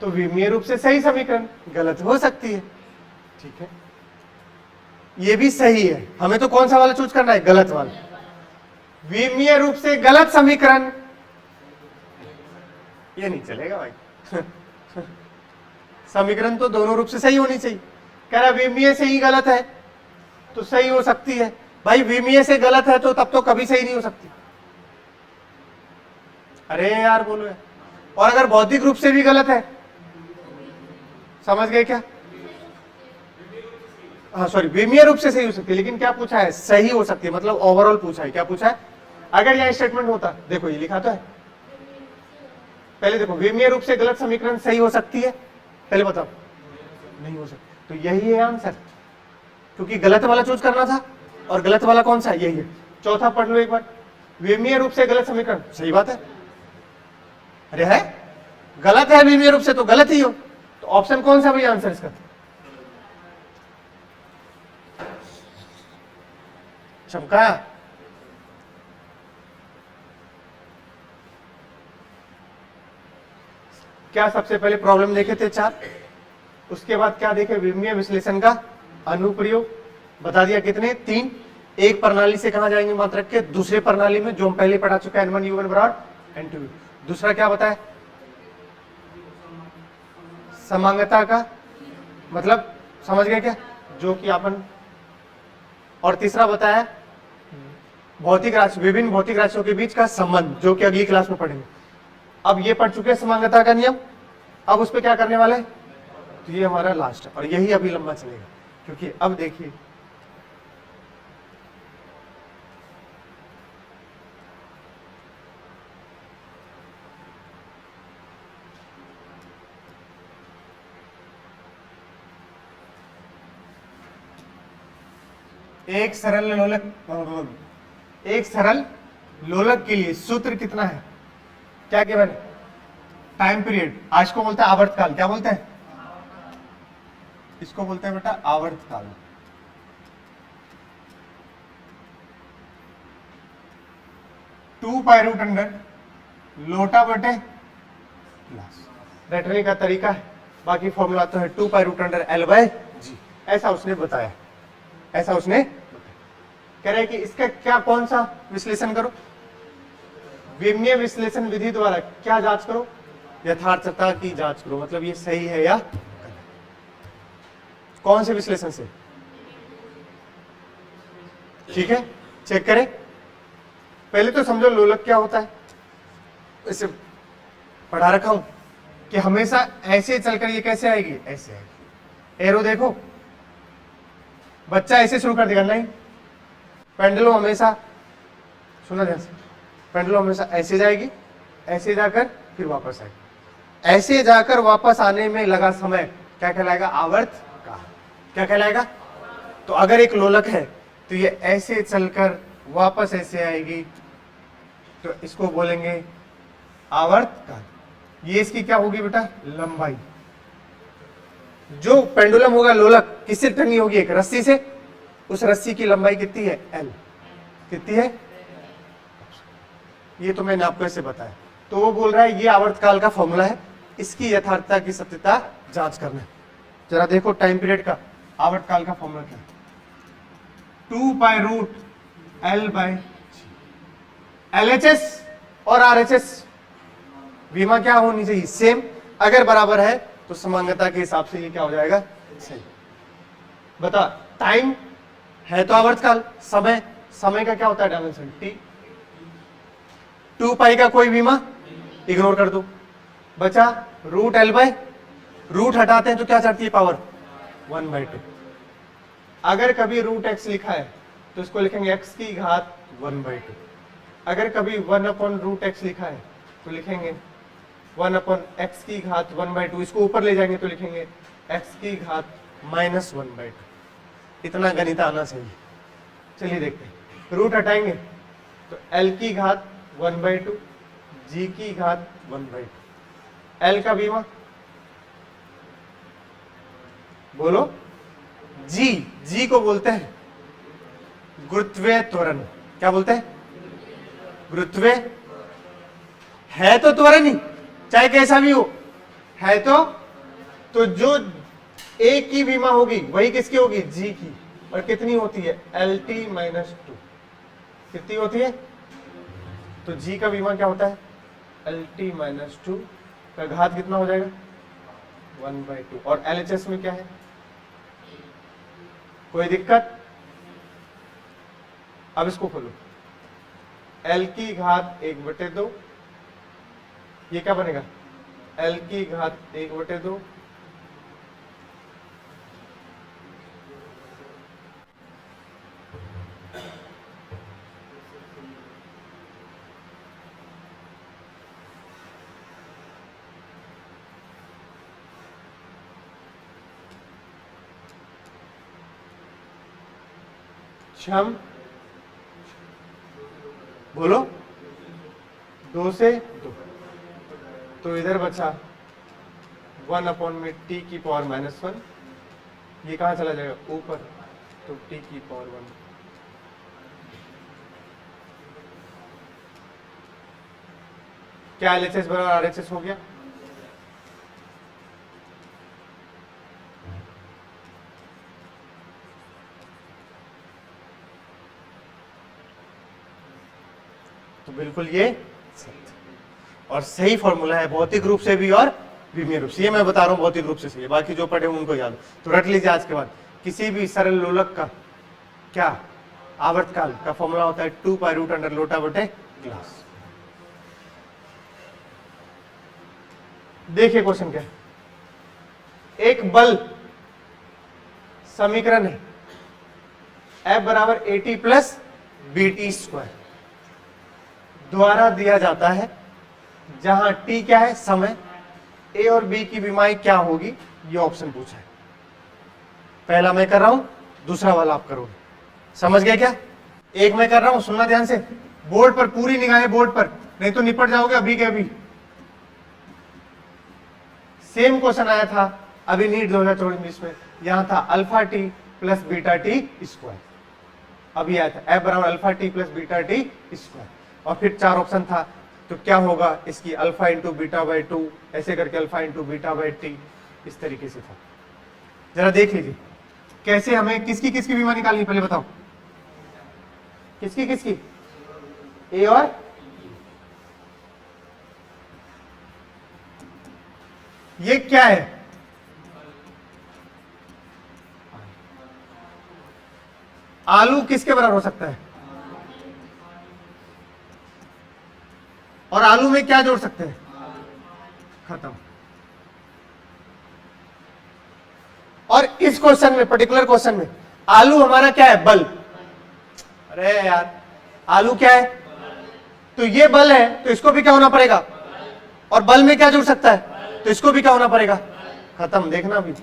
तो विमीय रूप से सही समीकरण गलत हो सकती है। ठीक है, ये भी सही है। हमें तो कौन सा वाला चूज करना है? गलत वाला। विमीय रूप से गलत समीकरण, ये नहीं चलेगा भाई। समीकरण तो दोनों रूप से सही होनी चाहिए। कह रहा विमीय से ही गलत है तो सही हो सकती है। भाई विमीय से गलत है तो तब तो कभी सही नहीं हो सकती। अरे यार बोलो यार। और अगर भौतिक रूप से भी गलत है, समझ गए क्या? हाँ सॉरी, विमीय रूप से सही हो सकती है, लेकिन क्या पूछा है? सही हो सकती है, मतलब ओवरऑल पूछा है। क्या पूछा है? अगर यह स्टेटमेंट होता, देखो ये लिखा तो है, पहले देखो, विमीय रूप से गलत समीकरण सही हो सकती है, पहले बताओ। नहीं हो सकती, तो यही है आंसर, क्योंकि गलत वाला चूज करना था। और गलत वाला कौन सा है? यही है। चौथा पढ़ लो एक बार, विमीय रूप से गलत समीकरण, सही बात है। अरे है, गलत है विमीय रूप से तो गलत ही हो। तो ऑप्शन कौन सा भाई आंसर इसका? चमका। क्या सबसे पहले प्रॉब्लम देखे थे 4, उसके बाद क्या देखे? विमीय विश्लेषण का अनुप्रयोग। बता दिया कितने? 3। एक प्रणाली से कहां जाएंगे मात्रक के? दूसरे प्रणाली में, जो हम पहले पढ़ा चुके हैं, N1 U1 बराबर N2। दूसरा क्या बताया? समांगता का मतलब, समझ गए क्या? जो कि अपन। और तीसरा बताया भौतिक राशि, विभिन्न भौतिक राशियों के बीच का संबंध, जो कि अगली क्लास में पढ़ेंगे। अब ये पढ़ चुके हैं समांगता का नियम। अब उस पर क्या करने वाले? तो ये हमारा लास्ट है और यही अभी लंबा चलेगा, क्योंकि अब देखिए एक सरल लोलक के लिए सूत्र कितना है, क्या गिवन है, टाइम पीरियड। आज को बोलते हैं आवर्तकाल, क्या बोलते हैं, इसको बोलते हैं बेटा आवर्तकाल। टू पाई रूट अंडर लोटा बटे ग्लास, रटने का तरीका है, बाकी फॉर्मूला तो है 2 pi root under L by g. ऐसा उसने बताया, ऐसा उसने कह रहे कि इसका क्या, कौन सा विश्लेषण करो, विमीय विश्लेषण विधि द्वारा क्या जांच करो, यथार्थता की जांच करो, मतलब ये सही है या गलत। कौन से विश्लेषण से, ठीक है, चेक करें। पहले तो समझो लोलक क्या होता है, इसे पढ़ा रखा हूं कि हमेशा ऐसे चलकर ये कैसे आएगी, ऐसे आएगी। एरो देखो, बच्चा ऐसे शुरू कर देगा, नहीं, पेंडुलम हमेशा, सुना ध्यान से, पेंडुलम हमेशा ऐसे जाएगी, ऐसे जाकर फिर वापस आएगी। ऐसे जाकर वापस आने में लगा समय क्या कहलाएगा, आवर्त काल। क्या कहलाएगा, तो अगर एक लोलक है तो ये ऐसे चलकर वापस ऐसे आएगी, तो इसको बोलेंगे आवर्त काल। ये इसकी क्या होगी बेटा, लंबाई। जो पेंडुलम होगा लोलक किससे टंगी होगी, एक रस्सी से, उस रस्सी की लंबाई कितनी है, L, कितनी है, ये तो मैंने आपको ऐसे बताया। तो वो बोल रहा है ये आवर्तकाल का फॉर्मूला है, इसकी यथार्थता की सत्यता जांच करना है। जरा देखो टाइम पीरियड का आवर्तकाल का फॉर्मूला क्या है, 2 pi root L by LHS और RHS विमा क्या होनी चाहिए, सेम। अगर बराबर है तो समांगता के हिसाब से ये क्या हो जाएगा, सही। बता, टाइम है तो आवर्तकाल, समय, समय का क्या होता है डायमेंशन T। 2 पाई का कोई विमा इग्नोर कर दो, बचा रूट L बाय, रूट हटाते हैं तो क्या चढ़ती है, पावर 1/2। अगर कभी रूट x लिखा है तो इसको लिखेंगे x की घात 1/2। अगर कभी 1/√x लिखा है तो लिखेंगे 1/x की घात 1/2। इसको ऊपर ले जाएंगे तो लिखेंगे x की घात -1/2। इतना गणित आना चाहिए। चलिए देखते हैं, रूट हटाएंगे तो L की घात 1/2, G की घात 1/2। L का बीमा बोलो, G को बोलते हैं गुरुत्वीय त्वरण। क्या बोलते हैं, गुरुत्वीय, है तो त्वरण ही, चाहे कैसा भी हो, है तो जो A की विमा होगी वही किसकी होगी, G की। और कितनी होती है, LT-2। कितनी होती है, तो G का विमा क्या होता है, LT-2 का घात कितना हो जाएगा, 1/2। और LHS में क्या है, कोई दिक्कत, अब इसको खोलो, L की घात 1/2, ये क्या बनेगा, L की घात 1/2 क्षम, बोलो 2 से 2, तो इधर बचा 1/t की पावर -1, ये कहां चला जाएगा, ऊपर, तो t की पावर 1। क्या LHS बराबर RHS हो गया, तो बिल्कुल ये सत्य और सही फॉर्मूला है, भौतिक रूप से भी और विमीय रूप से। ये मैं बता रहा हूं भौतिक रूप से सही है, बाकी जो पढ़े उनको याद, तो रट लीजिए आज के बाद। किसी भी सरल लोलक का क्या आवर्तकाल का फॉर्मूला होता है 2 पाई रूट अंडर लोटा बटे ग्लास। देखिए क्वेश्चन क्या है, एक बल समीकरण है F बराबर AT प्लस BT स्क्वायर द्वारा दिया जाता है, जहां T क्या है समय, A और B की विमाएं क्या होगी, ये ऑप्शन पूछा है। पहला मैं कर रहा हूं, दूसरा वाला आप करोगे। समझ गए क्या? एक मैं कर रहा हूं, सुनना ध्यान से, बोर्ड पर पूरी निगाहें बोर्ड पर, नहीं तो निपट जाओगे अभी के अभी। सेम क्वेश्चन आया था अभी नीट 2024 में, यहां था alpha T plus beta T square, अभी आया था एफ बराबर alpha T plus beta T square, और फिर 4 ऑप्शन था, तो क्या होगा इसकी अल्फा इंटू बीटा बाई 2, ऐसे करके alpha into beta by T, इस तरीके से था। जरा देख लीजिए कैसे हमें किसकी किसकी बीमा निकालनी, पहले बताओ किसकी किसकी, ए और ये क्या है, आलू किसके बराबर हो सकता है, और आलू में क्या जोड़ सकते हैं, खत्म। और इस क्वेश्चन में, पर्टिकुलर क्वेश्चन में, आलू हमारा क्या है, बल। अरे यार आलू क्या है, तो ये बल है, तो इसको भी क्या होना पड़ेगा, और बल में क्या जुड़ सकता है, तो इसको भी क्या होना पड़ेगा, खत्म। देखना भी,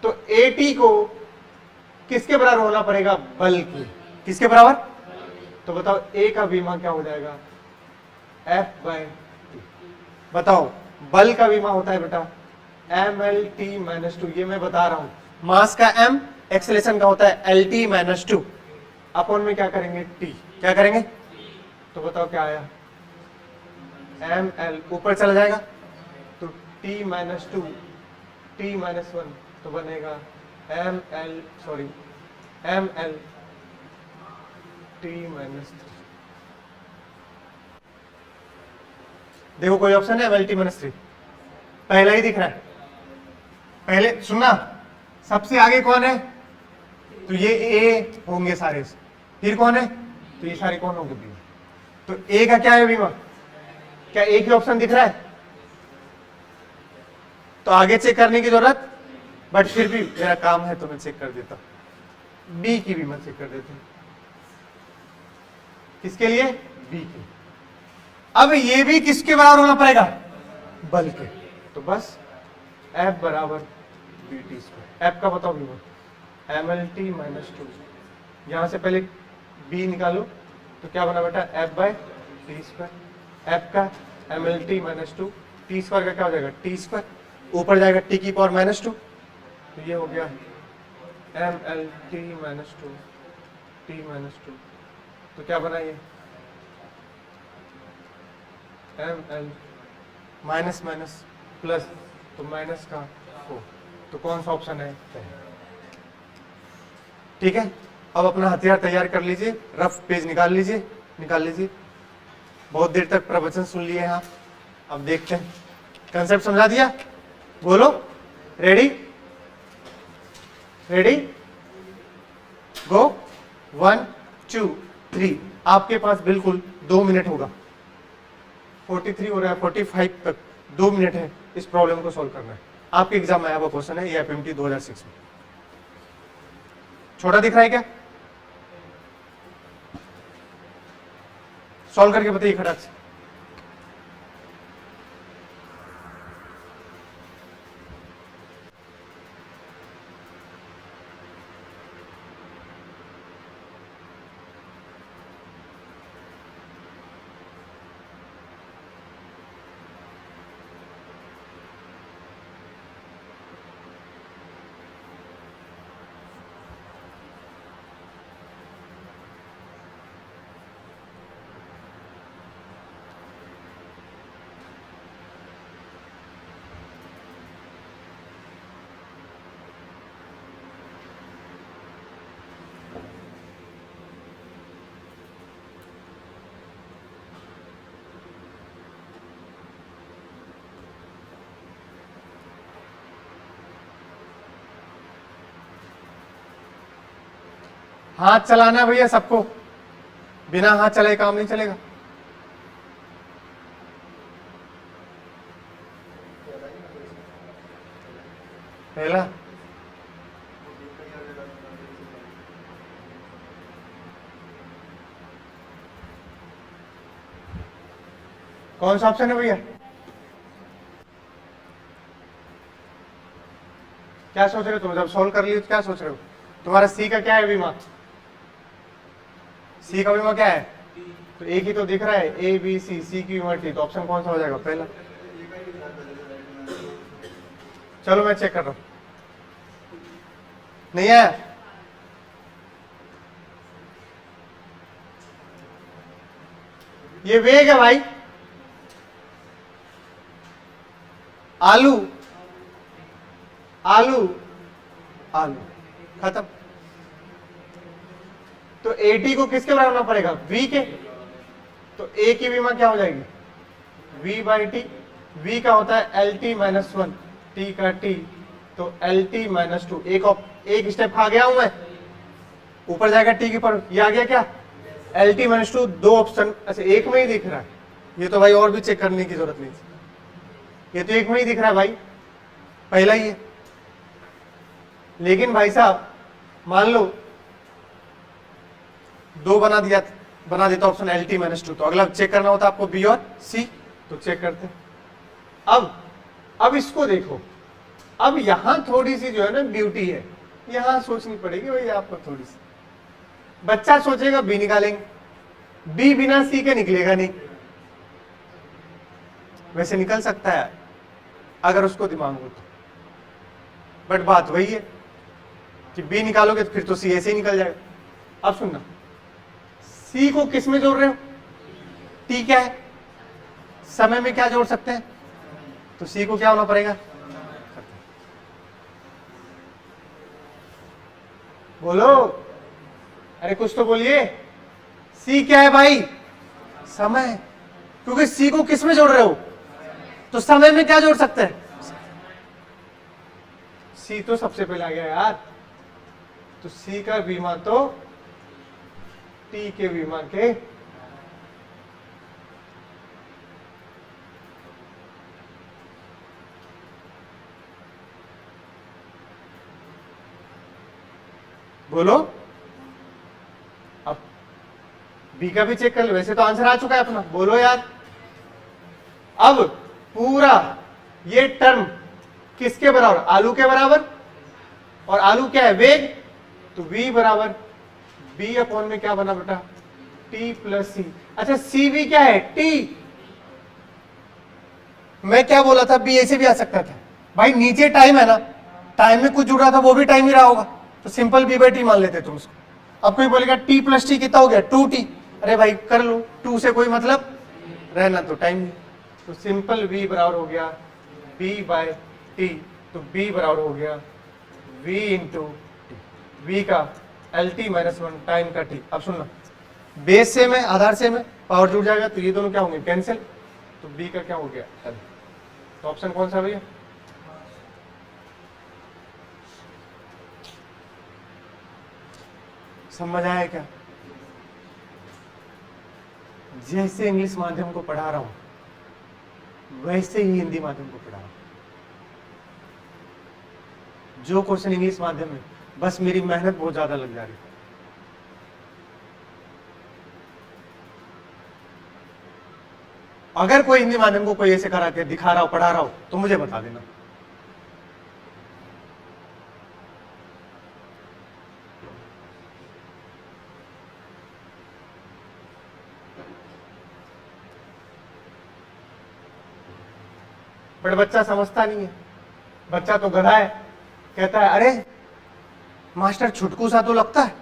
तो AT को किसके बराबर होना पड़ेगा, बल की, किसके बराबर, तो बताओ A का बीमा क्या हो जाएगा, F बाई T। बताओ बल का बीमा होता है बेटा MLT माइनस 2, ये मैं बता रहा हूं, मास का M, एक्सेलेरेशन का होता है LT माइनस 2, अपन में क्या करेंगे T, क्या करेंगे, तो बताओ क्या आया, ML ऊपर चला जाएगा, तो T माइनस 2 T माइनस 1, तो बनेगा ML T माइनस 3। देखो कोई ऑप्शन है ML T माइनस 3, पहला ही दिख रहा है, पहले सुनना, सबसे आगे कौन है, तो ये A होंगे सारे, फिर कौन है, तो ये सारे कौन होंगे, बीमा। तो A का क्या है बीमा, क्या एक ही ऑप्शन दिख रहा है, तो आगे चेक करने की जरूरत, बट फिर भी मेरा काम है तो मैं चेक कर देता हूं, B की बीमा चेक कर देते हैं, किसके लिए, B की। अब ये भी किसके बराबर होना पड़ेगा, बल के, तो बस F बराबर BT स्क्वायर, F का बताओ बीमा MLT माइनस 2, यहां से पहले B निकालो, तो क्या बना बेटा F by T square, F का MLT माइनस 2, T स्क्वायर का क्या हो जाएगा T स्क्वायर, ऊपर जाएगा T की पावर माइनस 2, तो ये हो गया MLT माइनस 2 T माइनस 2, तो क्या बना ये ML माइनस माइनस प्लस, तो माइनस का 4, तो कौन सा ऑप्शन है, ठीक है। अब अपना हथियार तैयार कर लीजिए, रफ पेज निकाल लीजिए, बहुत देर तक प्रवचन सुन लिए हैं आप, अब देखते हैं, कंसेप्ट समझा दिया, बोलो रेडी गो, 1 2 3, आपके पास बिल्कुल 2 मिनट होगा, 43 हो रहा है 45 तक 2 मिनट है, इस प्रॉब्लम को सॉल्व करना है। आपके एग्जाम में आया हुआ क्वेश्चन है, ये FMT 2006 में। छोटा दिख रहा है क्या, सॉल्व करके बताइए खटाक से। हाथ चलाना है भैया सबको, बिना हाथ चलाए काम नहीं चलेगा। पहला कौन सा ऑप्शन है भैया? क्या सोच रहे हो तुम? जब सोल्व कर लियो तो क्या सोच रहे हो? तुम्हारा सी का क्या है बीमा? सी का बीमा क्या है? तो एक ही तो दिख रहा है, ए बी सी, सी की बीमा टी, तो ऑप्शन कौन सा हो जाएगा? पहला। चलो मैं चेक कर रहा हूं। नहीं है? ये वेग है भाई, आलू आलू आलू, खत्म। तो एटी को किसके बराबर होना पड़ेगा? वी के। तो ए की बीमा क्या हो जाएगी? We by T. वी का होता है L T minus one, T का टी, तो एल टी माइनस टू। एक स्टेप खा गया हूं मैं, ऊपर जाएगा टी की पर, ये आ गया क्या? L T minus two. दो ऑप्शन, अच्छा एक में ही दिख रहा है ये तो भाई, और भी चेक करने की जरूरत नहीं, ये तो एक में ही दिख रहा है भाई, पहला ही है। लेकिन भाई साहब मान लो दो बना देता option L T minus two, तो अगला चेक करना होता आपको बी और सी, तो चेक करते हैं। अब इसको देखो, अब यहां थोड़ी सी जो है ना ब्यूटी है, यहां सोचनी पड़ेगी भाई आपको थोड़ी सी। बच्चा सोचेगा बी निकालेंगे, बी बिना सी के निकलेगा नहीं। वैसे निकल सकता है अगर उसको दिमाग हो तो, बट बात वही है कि बी निकालोगे तो फिर तो सी ऐसे ही निकल जाएगा। अब सुनना, सी को किस में जोड़ रहे हो? टी क्या है? समय में क्या जोड़ सकते हैं? तो सी को क्या होना पड़ेगा? बोलो, अरे कुछ तो बोलिए। सी क्या है भाई? समय। क्योंकि सी को किस में जोड़ रहे हो? तो समय में क्या जोड़ सकते हैं? सी तो सबसे पहले आ गया यार, तो सी का बीमा तो टी के बीमा के बोलो। अब बी का भी चेक कर लो, वैसे तो आंसर आ चुका है अपना, बोलो यार। अब पूरा ये टर्म किसके बराबर? आलू के बराबर। और आलू क्या है? वेग। तो v बराबर b अपॉन में क्या बना बेटा? t प्लस सी। अच्छा सी भी क्या है? t। मैं क्या बोला था? b ऐसे भी आ सकता था भाई, नीचे टाइम है ना, टाइम में कुछ जुड़ रहा था, वो भी टाइम ही रहा होगा, तो सिंपल b बाई टी मान लेते तुम उसको। अब कोई बोलेगा t प्लस टी कितना हो गया? 2t। अरे भाई कर लो, 2 से कोई मतलब रहना तो टाइम नहीं, तो सिंपल v बराबर हो गया b बाय टी। तो b बराबर हो गया v इंटू टी, v का L T minus one time का t। अब सुनना, बेस से में आधार से में पावर जुड़ जाएगा, तो ये दोनों क्या होंगे? कैंसिल। तो b का क्या हो गया? l। तो ऑप्शन कौन सा भैया? समझ आया क्या? जैसे इंग्लिश माध्यम को पढ़ा रहा हूं वैसे ही हिंदी माध्यम को पढ़ा रहा हूं। जो क्वेश्चन इंग्लिश माध्यम में, बस मेरी मेहनत बहुत ज्यादा लग जा रही है। अगर कोई हिंदी माध्यम को कोई ऐसे करा के दिखा रहा हो, पढ़ा रहा हो, तो मुझे बता देना। बट बच्चा समझता नहीं है, बच्चा तो गधा है, कहता है अरे मास्टर छुटकू सा तो लगता है।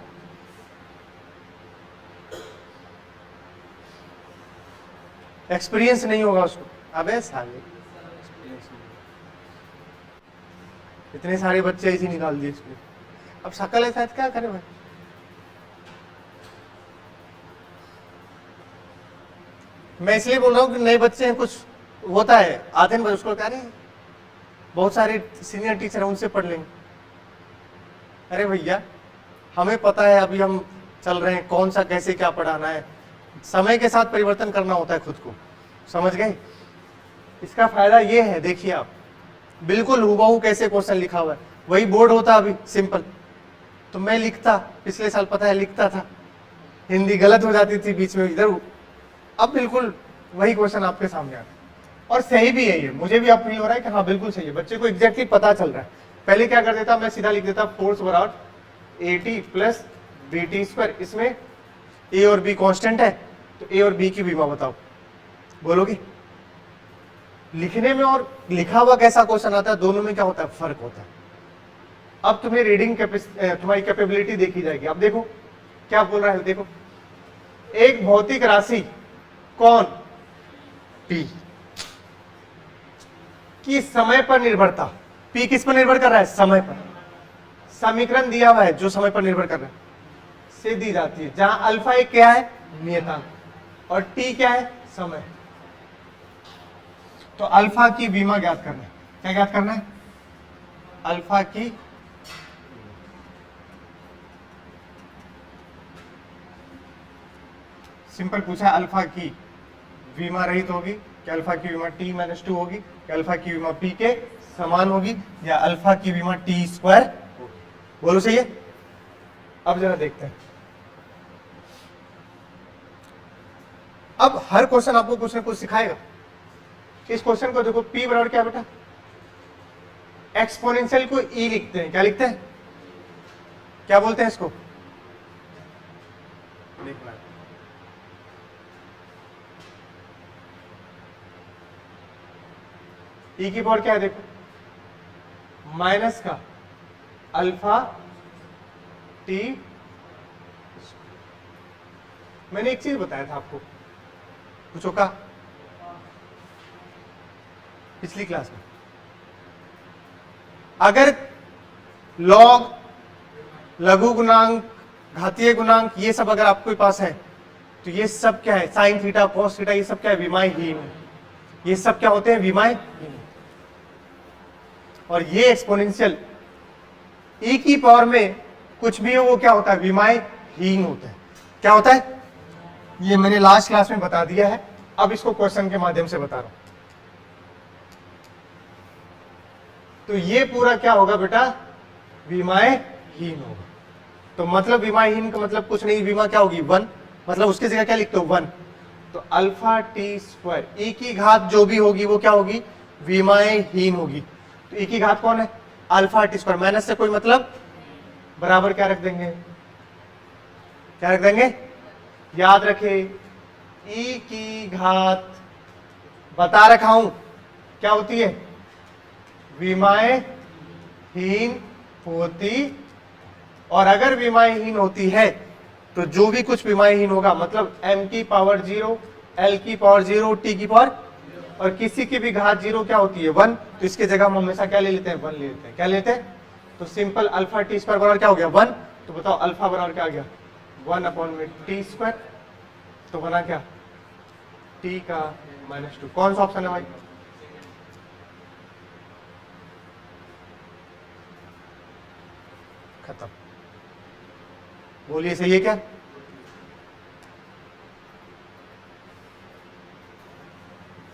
एक्सपीरियंस नहीं होगा उसको। अबे साले, इतने सारे बच्चे ऐसे निकाल दिए इसमें, अब शकल ऐसा है क्या करे भाई? मैं इसलिए बोल रहा हूँ कि नए बच्चे हैं, कुछ होता है आते हैं उसको कह रहे बहुत सारे सीनियर टीचर हैं उनसे पढ़ लेंगे। अरे भैया हमें पता है, अभी हम चल रहे हैं, कौन सा कैसे क्या पढ़ाना है, समय के साथ परिवर्तन करना होता है खुद को, समझ गए? इसका फायदा ये है, देखिए आप, बिल्कुल हूबहू कैसे क्वेश्चन लिखा हुआ है, वही बोर्ड होता अभी सिंपल। तो मैं लिखता, पिछले साल पता है लिखता था, हिंदी गलत हो जाती थी बीच में इधर, अब बिल्कुल वही क्वेश्चन आपके सामने आता है और सही भी है ये, मुझे भी अब फील हो रहा है कि हाँ बिल्कुल सही है, बच्चे को एग्जैक्टली पता चल रहा है। पहले क्या कर देता मैं, सीधा लिख देता फोर्स बराबर AT प्लस BT², इसमें ए और बी कांस्टेंट है, तो ए और बी की विमा बताओ, बोलोगे? लिखने में और लिखा हुआ कैसा क्वेश्चन आता है, दोनों में क्या होता है, फर्क होता है। अब तुम्हें रीडिंग तुम्हारी कैपेबिलिटी देखी जाएगी। अब देखो क्या बोल रहा है, देखो एक भौतिक राशि कौन, P की समय पर निर्भरता, P किस पर निर्भर कर रहा है, समय पर। समीकरण दिया हुआ है जो समय पर निर्भर कर रहा है से दी जाती है, जहां अल्फा एक क्या है, नियतांक, और टी क्या है, समय। तो अल्फा की विमा ज्ञात करना है, क्या ज्ञात करना है, अल्फा की सिंपल पूछा है, अल्फा की विमा रहित होगी, क्या अल्फा की विमा T-2 होगी, क्या अल्फा की विमा P के समान होगी, या अल्फा की विमा T² होगी, बोलो सही है। अब जरा देखते हैं, अब हर क्वेश्चन आपको कुछ ना कुछ सिखाएगा। इस क्वेश्चन को देखो, P बराबर क्या बेटा, एक्सपोनेंशियल को E लिखते हैं, क्या लिखते हैं, क्या बोलते हैं इसको, देखना E की पावर क्या है, देखो माइनस का अल्फा T। मैंने एक चीज बताया था आपको, पूछो का पिछली क्लास में, अगर लॉग, लघु गुणांक, घातीय गुणांक, ये सब अगर आपके पास है तो ये सब क्या है, साइन थीटा कॉस थीटा, ये सब क्या है, विमाहीन, ये सब क्या होते हैं, विमाहीन। और ये एक्सपोनेंशियल E की पावर में कुछ भी हो वो क्या होता है, विमाहीन होता है। क्या होता है, ये मैंने लास्ट क्लास में बता दिया है, अब इसको क्वेश्चन के माध्यम से बता रहा हूं। तो ये पूरा क्या होगा बेटा, विमाहीन होगा। तो मतलब विमाहीन का मतलब कुछ नहीं, विमा क्या होगी, 1, मतलब उसकी जगह क्या लिखते हो, 1। तो अल्फा T², E की घात जो भी होगी वो क्या होगी, विमाहीन होगी। तो E की घात कौन है, अल्फा T², माइनस से कोई मतलब, बराबर क्या रख देंगे, क्या रख देंगे, याद रखे E की घात बता रखा हूं क्या होती है, विमाहीन होती, और अगर विमाहीन होती है तो जो भी कुछ विमाहीन होगा, मतलब m की पावर 0, l की पावर 0, t की पावर, और किसी की भी घात 0 क्या होती है, 1। तो इसके जगह हम हमेशा क्या ले लेते हैं, 1 ले लेते हैं। क्या लेते हैं, तो सिंपल अल्फा T² बराबर क्या हो गया, 1। तो बताओ अल्फा बराबर क्या आ गया, 1/T²। तो बना क्या, t का -2। कौन सा ऑप्शन है भाई, खत्म, बोलिए सही है क्या,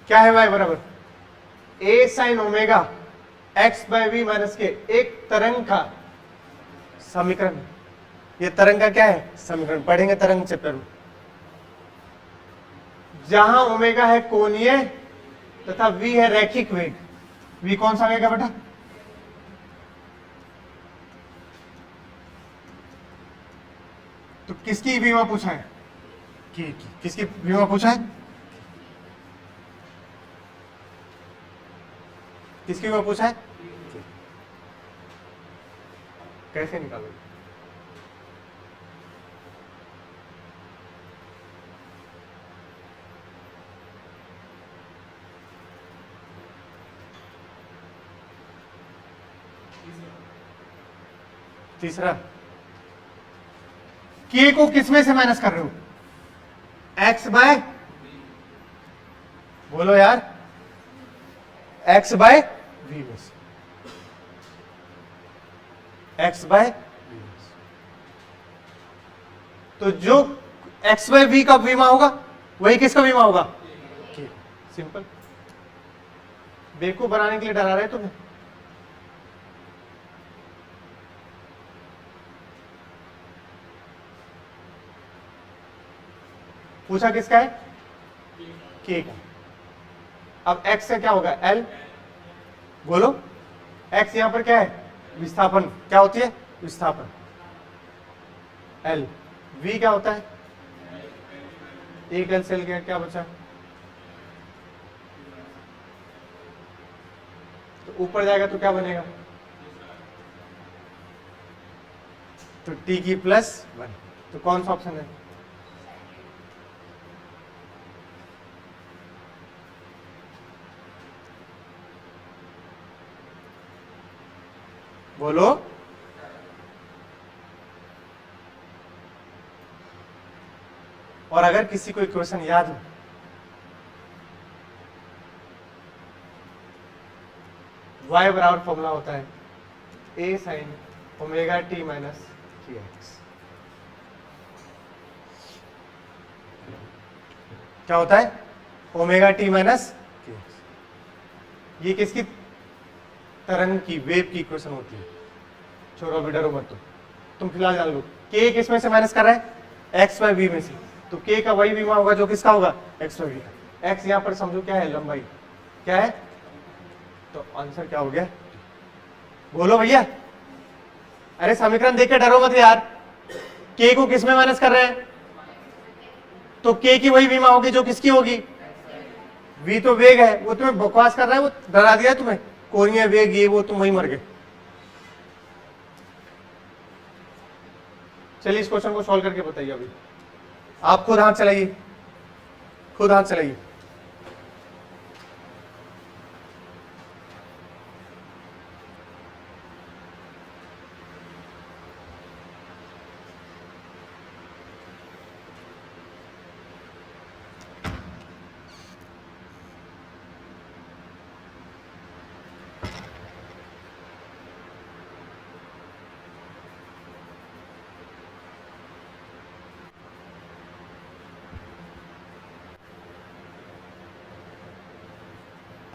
क्या है भाई, बराबर a sin omega x/v - k, एक तरंग का समीकरण। ये तरंग का क्या है, समीकरण, पढ़ेंगे तरंग चैप्टर में। जहां ओमेगा है कोणीय तथा v है रैखिक वेग, v कौन सा वेग है बेटा, तो किसकी विमा पूछा है, किसकी विमा पूछा है, किसकी विमा पूछा है, कैसे निकालोगे, तीसरा, k को किसमें से माइनस कर रहे हो, x/, बोलो यार, x/v में से, x/v में से। तो जो x/v का विमा होगा वही किसका विमा होगा, k। सिंपल, बेवकूफ बनाने के लिए डरा रहे तुम्हें, पूछा किसका है? के का। अब x से क्या होगा? l। बोलो, x यहां पर क्या है? विस्थापन। क्या होती है? विस्थापन। l। v क्या होता है? एक l से l गया, क्या बचा? तो ऊपर जाएगा तो क्या बनेगा? तो t की +1। तो कौन सा ऑप्शन है? बोलो। और अगर किसी को इक्वेशन याद हो, y बराबर फॉर्मूला होता है a sin omega t minus x। क्या होता है? Omega T minus. ये किसकी? तरंग की, वेव की इक्वेशन होती है। छोड़ो अभी, डरो मत तुम फिलहाल जान लो के किस में से माइनस कर रहा है? x बाय v में से। तो k का वही विमा होगा जो किसका होगा? x बाय v का। x यहां पर समझो क्या है? लंबाई। क्या है? तो आंसर क्या हो गया? बोलो भैया। अरे समीकरण देख के डरो मत यार। k को किस में माइनस कर रहे हैं? तो k की वही विमा होगी जो किसकी होगी? v तो वेग है। वो तुम्हें बकवास कर रहा है, वो डरा दिया तुम्हें, कोणीय वेग ये वो, तुम वही मर गए। चलिए इस क्वेश्चन को सॉल्व करके बताइए। अभी आप खुद हाथ चलाइए, खुद हाथ चलाइए।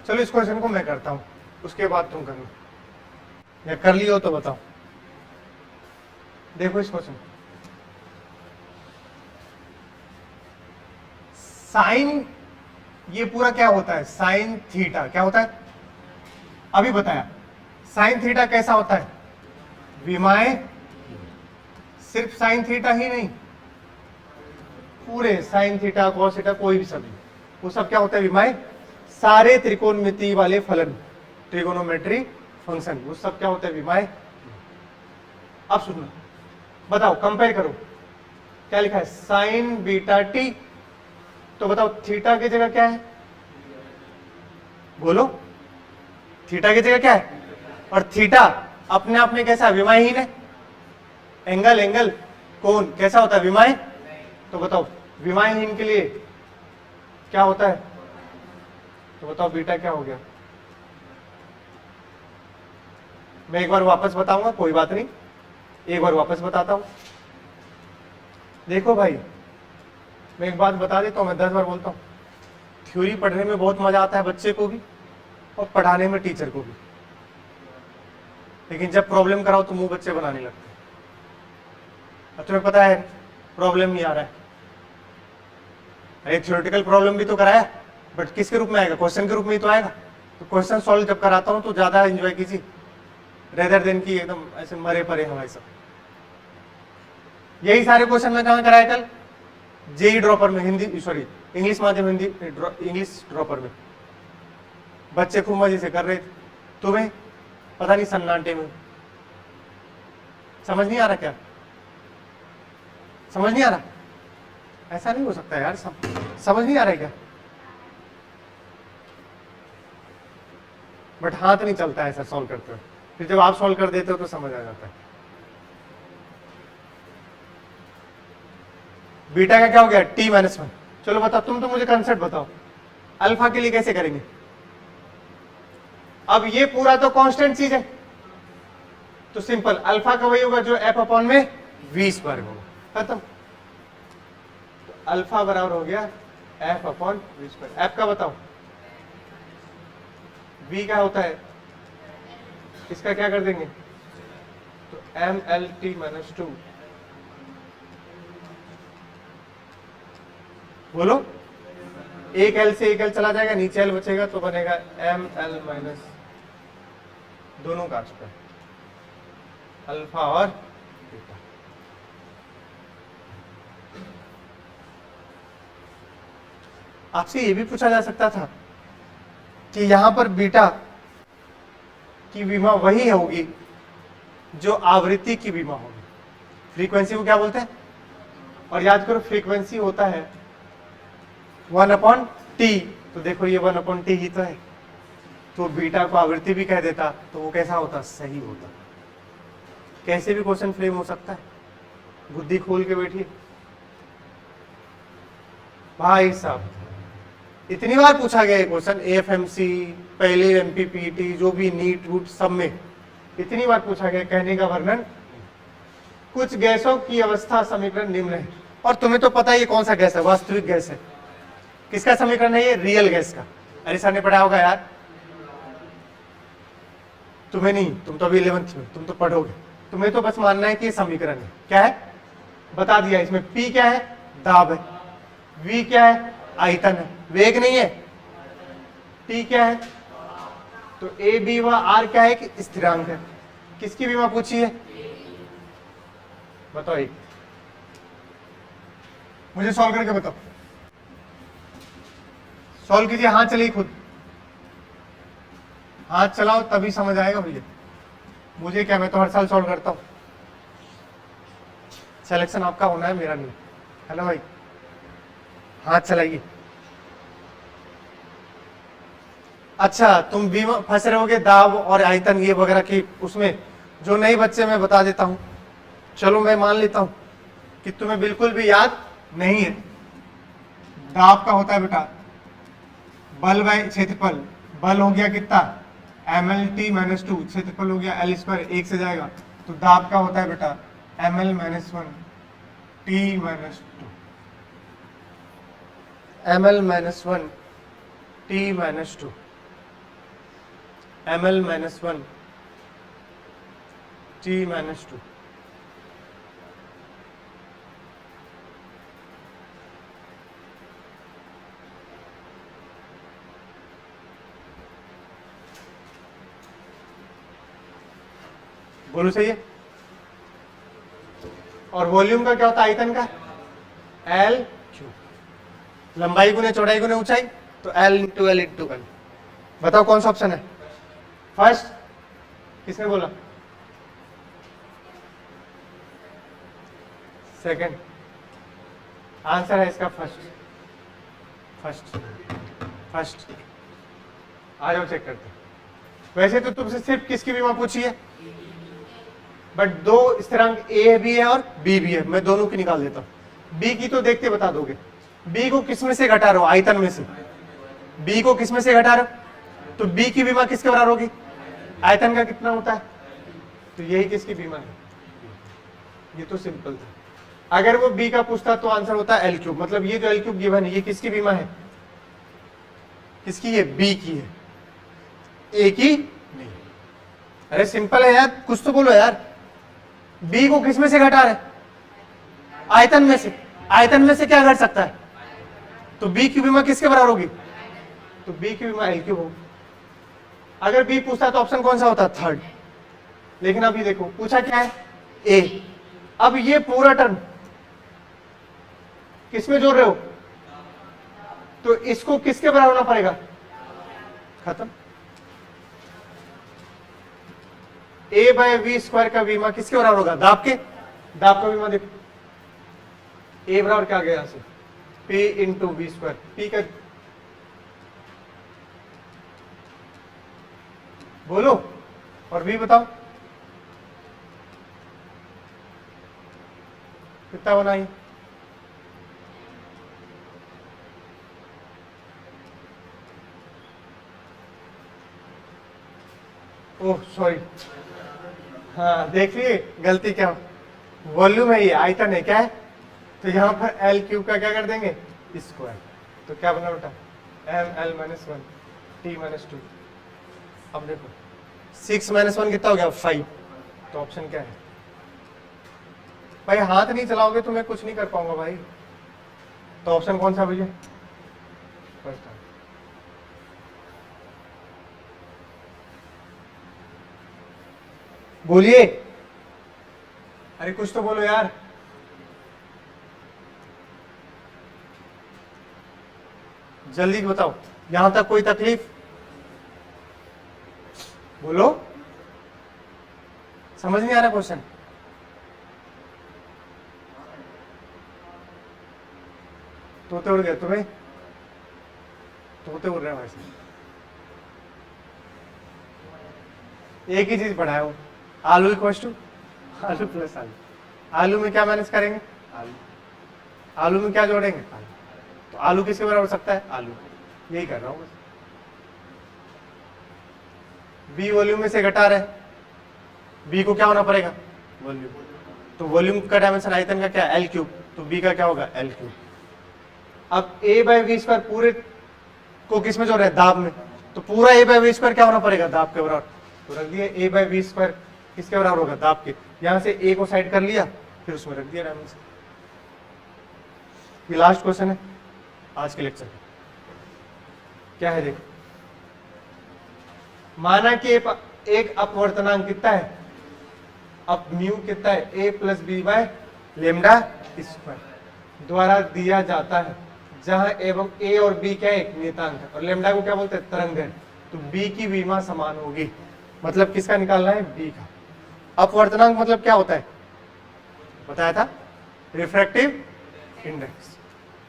चलो इस क्वेश्चन को मैं करता हूं, उसके बाद तुम करना, या कर लियो तो बताओ। देखो इस क्वेश्चन, साइन, ये पूरा क्या होता है? साइन थीटा क्या होता है? अभी बताया। साइन थीटा कैसा होता है? विमाएं। सिर्फ साइन थीटा ही नहीं, पूरे साइन थीटा कॉस थीटा कोई भी सभी, वो सब क्या होता है? विमाएं। सारे त्रिकोणमिति वाले फलन, ट्रिगोनोमेट्री फंक्शन, वो सब क्या होता है? विमाएं। अब सुनना, बताओ, कंपेयर करो। क्या लिखा है? Sign beta T. तो बताओ थीटा की जगह क्या है? बोलो, थीटा की जगह क्या है? और थीटा अपने आप में कैसा? विमाहीन है। एंगल, एंगल, कोण कैसा होता है? विमाएं। तो बताओ विमाहीन के लिए क्या होता है? तो बताओ बीटा क्या हो गया? मैं एक बार वापस बताऊंगा, कोई बात नहीं, एक बार वापस बताता हूं। देखो भाई, मैं एक बात बता देता हूं, मैं 10 बार बोलता हूं, थ्योरी पढ़ने में बहुत मजा आता है बच्चे को भी और पढ़ाने में टीचर को भी, लेकिन जब प्रॉब्लम कराओ तो मुंह बच्चे बनाने लगते हैं। अब तुम्हें पता है प्रॉब्लम नहीं आ रहा है, अरे थ्योरेटिकल प्रॉब्लम भी तो कराया, बट किसके रूप में आएगा? क्वेश्चन के रूप में ही तो आएगा। तो क्वेश्चन सॉल्व जब कराता हूं तो ज्यादा एंजॉय कीजिए, रेदर देन की एकदम ऐसे मरे परे हमारे सब। यही सारे क्वेश्चन में कहां कराया कल? जेई ड्रॉपर में, हिंदी सॉरी इंग्लिश माध्यम हिंदी इंग्लिश ड्रॉपर में। बच्चे खूब मजे से कर रहे थे, तुम्हें पता नहीं सन्नाटे में। समझ नहीं आ रहा क्या? समझ नहीं आ रहा? ऐसा नहीं हो सकता यार, समझ नहीं आ रहा है क्या? बट हाथ नहीं चलता है ऐसा सॉल्व करते हुए, फिर जब आप सॉल्व कर देते हो तो समझ आ जाता है। बीटा का क्या हो गया? t-1। चलो बताओ, तुम तो मुझे कंसेप्ट बताओ, अल्फा के लिए कैसे करेंगे? अब ये पूरा तो कांस्टेंट चीज है, तो सिंपल अल्फा का वही होगा जो f अपॉन में v स्क्वायर होगा, खत्म। तो अल्फा बराबर हो गया f upon v square. f का बताओ, v क्या होता है? इसका क्या कर देंगे? तो mlt-2 बोलो, एक एल से एक एल चला जाएगा, नीचे एल बचेगा तो बनेगा एम एल माइनस दोनों का स्क्वायर, अल्फा और बीटा। आपसे ये भी पूछा जा सकता था कि यहां पर बीटा की विमा वही होगी जो आवृत्ति की विमा होगी। फ्रीक्वेंसी को क्या बोलते हैं? और याद करो फ्रीक्वेंसी होता है 1/t, तो देखो ये 1/t ही तो है, तो बीटा को आवृत्ति भी कह देता तो वो कैसा होता? सही होता। कैसे भी क्वेश्चन फ्रेम हो सकता है, बुद्धि खोल के बैठिए भाई साहब। इतनी बार पूछा गया है क्वेश्चन, एएफएमसी, पहले एमपीपीटी, जो भी नीट वूट सब में इतनी बार पूछा गया। कहने का वर्णन, कुछ गैसों की अवस्था समीकरण निम्न है। और तुम्हें तो पता है ये कौन सा गैस है, वास्तविक गैस है। किसका समीकरण है ये? रियल गैस का। अरे सर ने पढ़ा होगा यार, तुम्हें नहीं, तुम तो अभी 11th में, तुम तो पढ़ोगे। तुम्हें तो बस मानना है कि ये समीकरण है। क्या है? बता दिया। इसमें P क्या है? दाब है। V क्या है? आयतन है, वेग नहीं है। T क्या है? तो A, B व R क्या है? कि स्थिरांक है। किसकी विमा पूछी है? बताओ एक, मुझे सॉल्व करके बताओ। सॉल्व कीजिए, हाथ चलिए, खुद हाथ चलाओ तभी समझ आएगा भैया। मुझे क्या, मैं तो हर साल सॉल्व करता हूं। सिलेक्शन आपका होना है, मेरा नहीं। हेलो भाई, हाथ चलाइए। अच्छा, तुम भी फंस रहोगे दाब और आयतन ये वगैरह की उसमें। जो नए बच्चे मैं बता देता हूं, चलो मैं मान लेता हूं कि तुम्हें बिल्कुल भी याद नहीं है। दाब का होता है बेटा बल बाय क्षेत्रफल। बल हो गया कितना? ml/t - 2, क्षेत्रफल हो गया l², 1 से जाएगा तो दाब का होता है बेटा ml - 1 t - 2, ml - 1 t - 2, ml - 1 t - 2। बोलो सही है। और वॉल्यूम का क्या होता है? आयतन का L/Q, लंबाई गुने चौड़ाई गुने ऊंचाई, तो L × L × L। बताओ कौन सा ऑप्शन है? फर्स्ट। किसने बोला? सेकंड। आंसर है इसका फर्स्ट। First first. आ जाओ चेक करते। वैसे तो तुमसे सिर्फ किसकी विमा पूछी है, बट दो स्थिरांक ए भी है और बी भी है, मैं दोनों की निकाल देता हूं। बी की तो देखते बता दोगे। बी को किस में से घटा रहे हो? आयतन में से। बी को किस में से घटा रहे हो? तो बी की विमा किसके बराबर होगी? आयतन का कितना होता है? तो यही किसकी विमा है? ये तो सिंपल था। अगर वो बी का पूछता तो आंसर होता है L3, मतलब ये जो L3 गिवन है ये किसकी विमा है? किसकी है? बी की है, ए की नहीं। अरे सिंपल है यार, कुछ तो बोलो यार। बी को किस में से घटा रहे? आयतन में से। आयतन में से क्या घट सकता है? तो बी की विमा किसके बराबर होगी? तो बी की विमा L3 होगी। अगर बी पूछता तो ऑप्शन कौन सा होता? थर्ड। लेकिन अभी देखो पूछा क्या है? ए। अब ये पूरा टर्म किसमें जोड़ रहे हो? तो इसको किसके बराबर होना पड़ेगा? खत्म। A/v² का विमा किसके बराबर होगा? दाब के। दाब का विमा देखो, ए बराबर क्या आ गया यहां से? P × v²। P का बोलो, और v बताओ कितना बना ही? ओह सॉरी, हाँ देख लिए गलती क्या, वॉल्यूम है ये, आयतन है। क्या है? तो यहाँ पर L3 का क्या कर देंगे? स्क्वायर। तो क्या बना बेटा? ml - 1 t - 2। अब देखो 6 - 1 कितना हो गया? 5। तो ऑप्शन क्या है भाई? हाथ नहीं चलाओगे तो मैं कुछ नहीं कर पाऊंगा भाई। तो ऑप्शन कौन सा भैया? फर्स्ट। बोलिए, अरे कुछ तो बोलो यार। जल्दी बताओ, यहां तक कोई तकलीफ? बोलो, समझ नहीं आ रहा क्वेश्चन? तोते उड़ गए तुम्हें? तोते उड़ रहे हैं वैसे। एक ही चीज पढ़ाया हो, आलू इक्वल्स टू आलू प्लस आलू। आलू में क्या मैनेज करेंगे? आलू। आलू में क्या जोड़ेंगे? आलू। तो आलू किसके बराबर हो सकता है? आलू। यही कर रहा हूं बस। बी वॉल्यूम में से घटा रहे, बी को क्या होना पड़ेगा? वॉल्यूम। तो वॉल्यूम का डायमेंशन आयतन का क्या? L cube. तो बी का क्या होगा? L cube. अब ए बाई वी स्क्वायर पूरे को किस में जोड़ रहे हैं? दाब में। तो पूरा ए बाई वी स्क्वायर क्या होना पड़ेगा? दाब के बराबर। तो रख दिया ए बाई वी स्क्वायर किसके बराबर होगा? दाब के। यहां से ए को साइड कर लिया, फिर उसमें रख दिया डायमेंशन। ये लास्ट क्वेश्चन है आज के लेक्चर का। क्या है देखो, माना कि एक अपवर्तनांक कितना है? अप म्यू कितना है? A plus B by lambda square द्वारा दिया जाता है, जहां एवं ए और बी क्या है? एक नियतांक है, और लेमडा को क्या बोलते हैं? तरंगदैर्घ्य। तो बी की विमा समान होगी। मतलब किसका निकालना है? बी का। अपवर्तनांक मतलब क्या होता है? बताया था, रिफ्रैक्टिव इंडेक्स।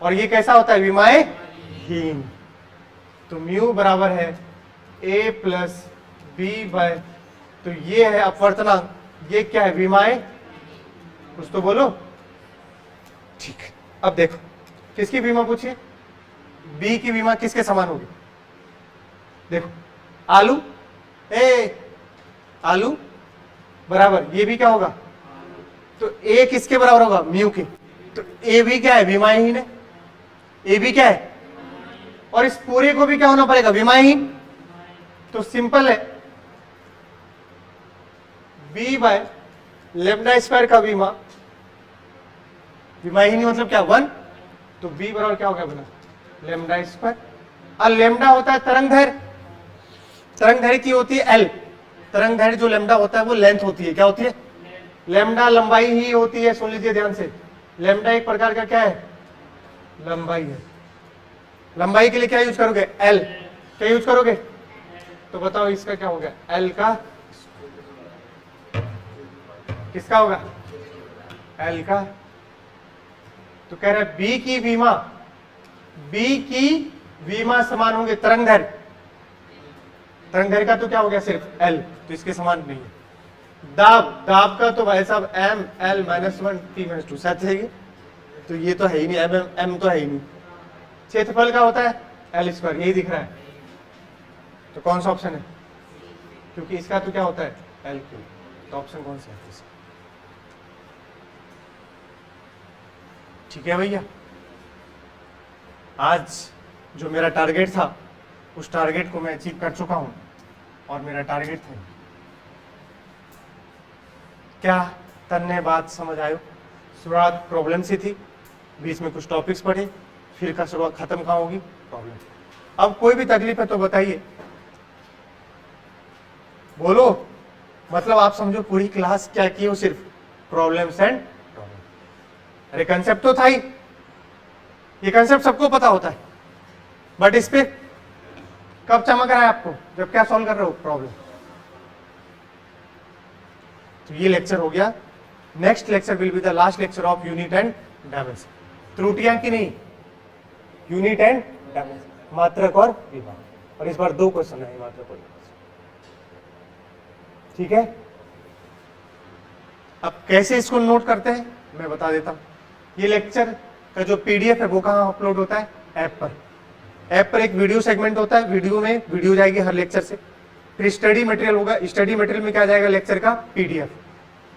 और ये कैसा होता है? विमाएं हीन। तो म्यू बराबर है ए प्लस बी बाय, तो ये है अपवर्तनांक, ये क्या है? विमाएं। कुछ तो बोलो। ठीक है, अब देखो किसकी विमा पूछिए? बी की विमा किसके समान होगी? देखो, आलू आलू बराबर ये भी क्या होगा? तो ए किसके बराबर होगा? म्यू के। तो ए भी क्या है? विमाहीन है। ए भी क्या है? और इस पूरे को भी क्या होना पड़ेगा? विमाहीन। तो सिंपल है, बी बाय लेमडा स्क्वायर का विमा, विमाहीन मतलब क्या? 1। तो बी बराबर क्या हो गया बना? Lambda square. और लेमडा होता है तरंगदैर्घ्य। तरंगदैर्घ्य की होती है एल। तरंगदैर्घ्य जो लेमडा होता है वो लेंथ होती है। क्या होती है? लेमडा लंबाई ही होती है। सुन लीजिए ध्यान से, लेमडा एक प्रकार का क्या है? लंबाई है। लंबाई के लिए क्या यूज करोगे? एल। क्या यूज करोगे? तो बताओ इसका क्या होगा? एल का। किसका होगा? एल का। तो कह रहा है बी की विमा, बी की विमा समान होंगे तरंगदैर्घ्य। तरंगदैर्घ्य का तो क्या हो गया? सिर्फ एल। तो इसके समान नहीं है। दाब, दाब का तो भाई साहब M L minus 1 T minus 2 सच है ये। तो ये तो है ही नहीं, एम तो है ही नहीं। क्षेत्रफल का होता है एल स्क्वायर, यही दिख रहा है। तो कौन सा ऑप्शन है? क्योंकि इसका तो क्या होता है? L cube. तो ऑप्शन कौन सा है? ठीक है भैया, आज जो मेरा टारगेट था उस टारगेट को मैं अचीव कर चुका हूं। और मेरा टारगेट था, क्या तन्ने बात समझ आयो? शुरुआत प्रॉब्लम से थी, बीच में कुछ टॉपिक्स पढ़े, फिर का शुरुआत खत्म कहाँ होगी? प्रॉब्लम। अब कोई भी तकलीफ है तो बताइए, बोलो। मतलब आप समझो पूरी क्लास क्या की हो? सिर्फ प्रॉब्लम्स एंड प्रॉब्लम। अरे कंसेप्ट तो था ही, ये कंसेप्ट सबको पता होता है, बट इस पे कब चमक रहा है आपको? जब क्या सॉल्व कर रहे हो? प्रॉब्लम। तो ये लेक्चर हो गया। Next lecture will be the last lecture of unit and dimension. त्रुटियां की नहीं, यूनिट एंड डायमेंशन, मात्रक और विभाग। और इस बार 2 क्वेश्चन है मात्रक और। ठीक है, अब कैसे इसको नोट करते हैं मैं बता देता हूं। ये लेक्चर का जो पीडीएफ है वो कहां अपलोड होता है? ऐप पर। ऐप पर एक वीडियो सेगमेंट होता है, वीडियो में वीडियो जाएगी हर लेक्चर से, फिर स्टडी मटेरियल होगा, स्टडी मटेरियल में क्या जाएगा? लेक्चर का पीडीएफ।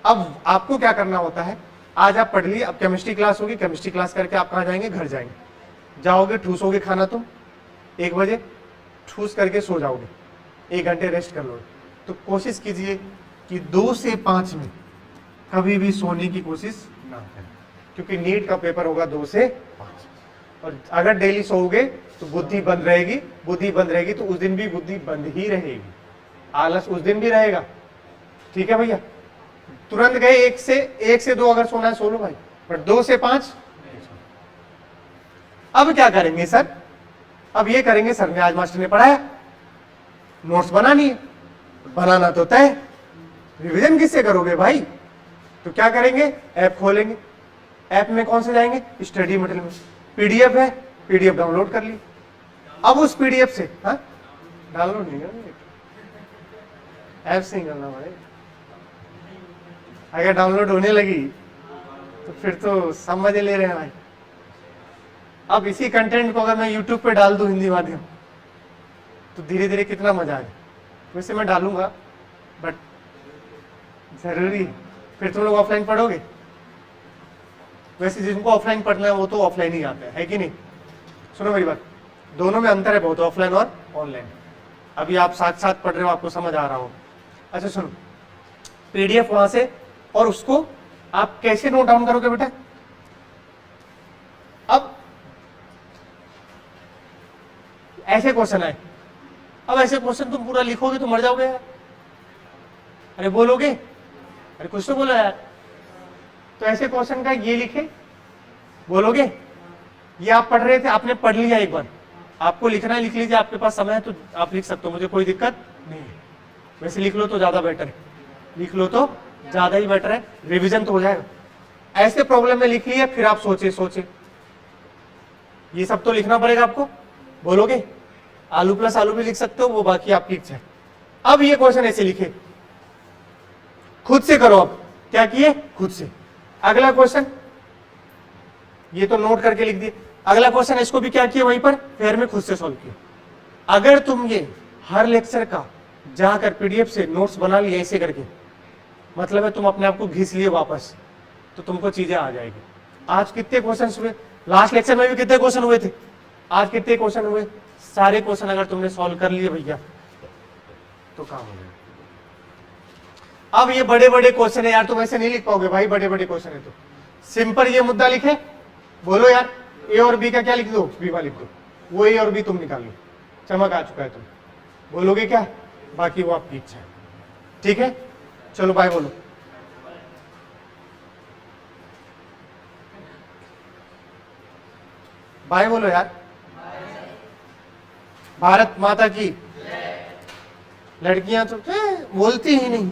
अब आपको क्या करना होता है, आज आप पढ़ लिए, अब केमिस्ट्री क्लास होगी, केमिस्ट्री क्लास करके आप कहाँ जाएंगे? घर जाएंगे, जाओगे, ठूसोगे खाना, तुम 1 बजे ठूस करके सो जाओगे, 1 घंटे रेस्ट कर लोगे। तो कोशिश कीजिए कि 2 से 5 में कभी भी सोने की कोशिश ना करें, क्योंकि नीट का पेपर होगा 2 से 5। और अगर डेली सोओगे तो बुद्धि बंद रहेगी, बुद्धि बंद रहेगी तो उस दिन भी बुद्धि बंद ही रहेगी, आलस उस दिन भी रहेगा। ठीक है भैया, तुरंत गए एक से 2 अगर सोना है सो लो भाई, बट 2 से 5। अब क्या करेंगे सर? अब ये करेंगे सर ने आज मास्टर ने पढ़ाया, नोट्स बनानी है, बनाना तो तय, रिवीजन किससे करोगे भाई? तो क्या करेंगे, ऐप खोलेंगे, ऐप में कौन से जाएंगे, स्टडी मटेरियल में, पीडीएफ है, पीडीएफ डाउनलोड कर ली। अब उस पीडीएफ से, हाँ डाउनलोड नहीं करना, ऐप से ही करना पड़ेगा। अगर डाउनलोड होने लगी तो फिर तो समझ ले रहे हैं भाई। अब इसी कंटेंट को अगर मैं यूट्यूब पे डाल दूं हिंदी माध्यम, तो धीरे धीरे कितना मजा आएगा। वैसे मैं डालूंगा बट जरूरी, फिर तुम लोग ऑफलाइन पढ़ोगे। वैसे जिनको ऑफलाइन पढ़ना है वो तो ऑफलाइन ही आते है कि नहीं? सुनो मेरी बात, दोनों में अंतर है बहुत, ऑफलाइन और ऑनलाइन। अभी आप साथ साथ पढ़ रहे हो, आपको समझ आ रहा हो। अच्छा सुनो, पीडीएफ वहां से, और उसको आप कैसे नोट डाउन करोगे बेटा? अब ऐसे क्वेश्चन आए, अब ऐसे क्वेश्चन तुम पूरा लिखोगे तो मर जाओगे यार। अरे बोलोगे, अरे कुछ तो बोलो यार। तो ऐसे क्वेश्चन का ये लिखे, बोलोगे? ये आप पढ़ रहे थे, आपने पढ़ लिया एक बार, आपको लिखना है लिख लीजिए, आपके पास समय है तो आप लिख सकते हो, मुझे कोई दिक्कत नहीं है। वैसे लिख लो तो ज्यादा बेटर है, लिख लो तो ज्यादा ही बेटर है, रिवीजन तो हो जाएगा। ऐसे प्रॉब्लम में लिख लिया, फिर आप सोचे ये सब तो लिखना पड़ेगा आपको। बोलोगे? आलू प्लस आलू भी लिख सकते हो, वो बाकी आपकी इच्छा है। अब ये क्वेश्चन ऐसे लिखे, खुद से करो। अब क्या किए? खुद से। अगला क्वेश्चन, ये तो नोट करके लिख दिए। अगला क्वेश्चन इसको भी क्या किया, वहीं पर फेयर में खुद से सॉल्व किया। अगर तुम ये हर लेक्चर का जाकर पीडीएफ से नोट्स बना लिए ऐसे करके, मतलब है तुम अपने आप को घिस लिए वापस, तो तुमको चीजें आ जाएगी। आज कितने क्वेश्चन हुए? लास्ट लेक्चर में भी कितने क्वेश्चन हुए थे? आज कितने क्वेश्चन हुए? सारे क्वेश्चन अगर तुमने सॉल्व कर लिए भैया तो काम हो जाएगा। अब ये बड़े बड़े क्वेश्चन है यार, तुम ऐसे नहीं लिख पाओगे भाई, बड़े बड़े क्वेश्चन है तो सिंपल ये मुद्दा लिखे, बोलो यार ए और बी का क्या लिख दो, बी लिख दो, वो ए और बी तुम निकाल लो, चमक आ चुका है। तुम बोलोगे क्या? बाकी वो आपकी इच्छा है। ठीक है, चलो बाय बोलो। बाय बोलो यार। भारत माता की। लड़कियां तो बोलती ही नहीं।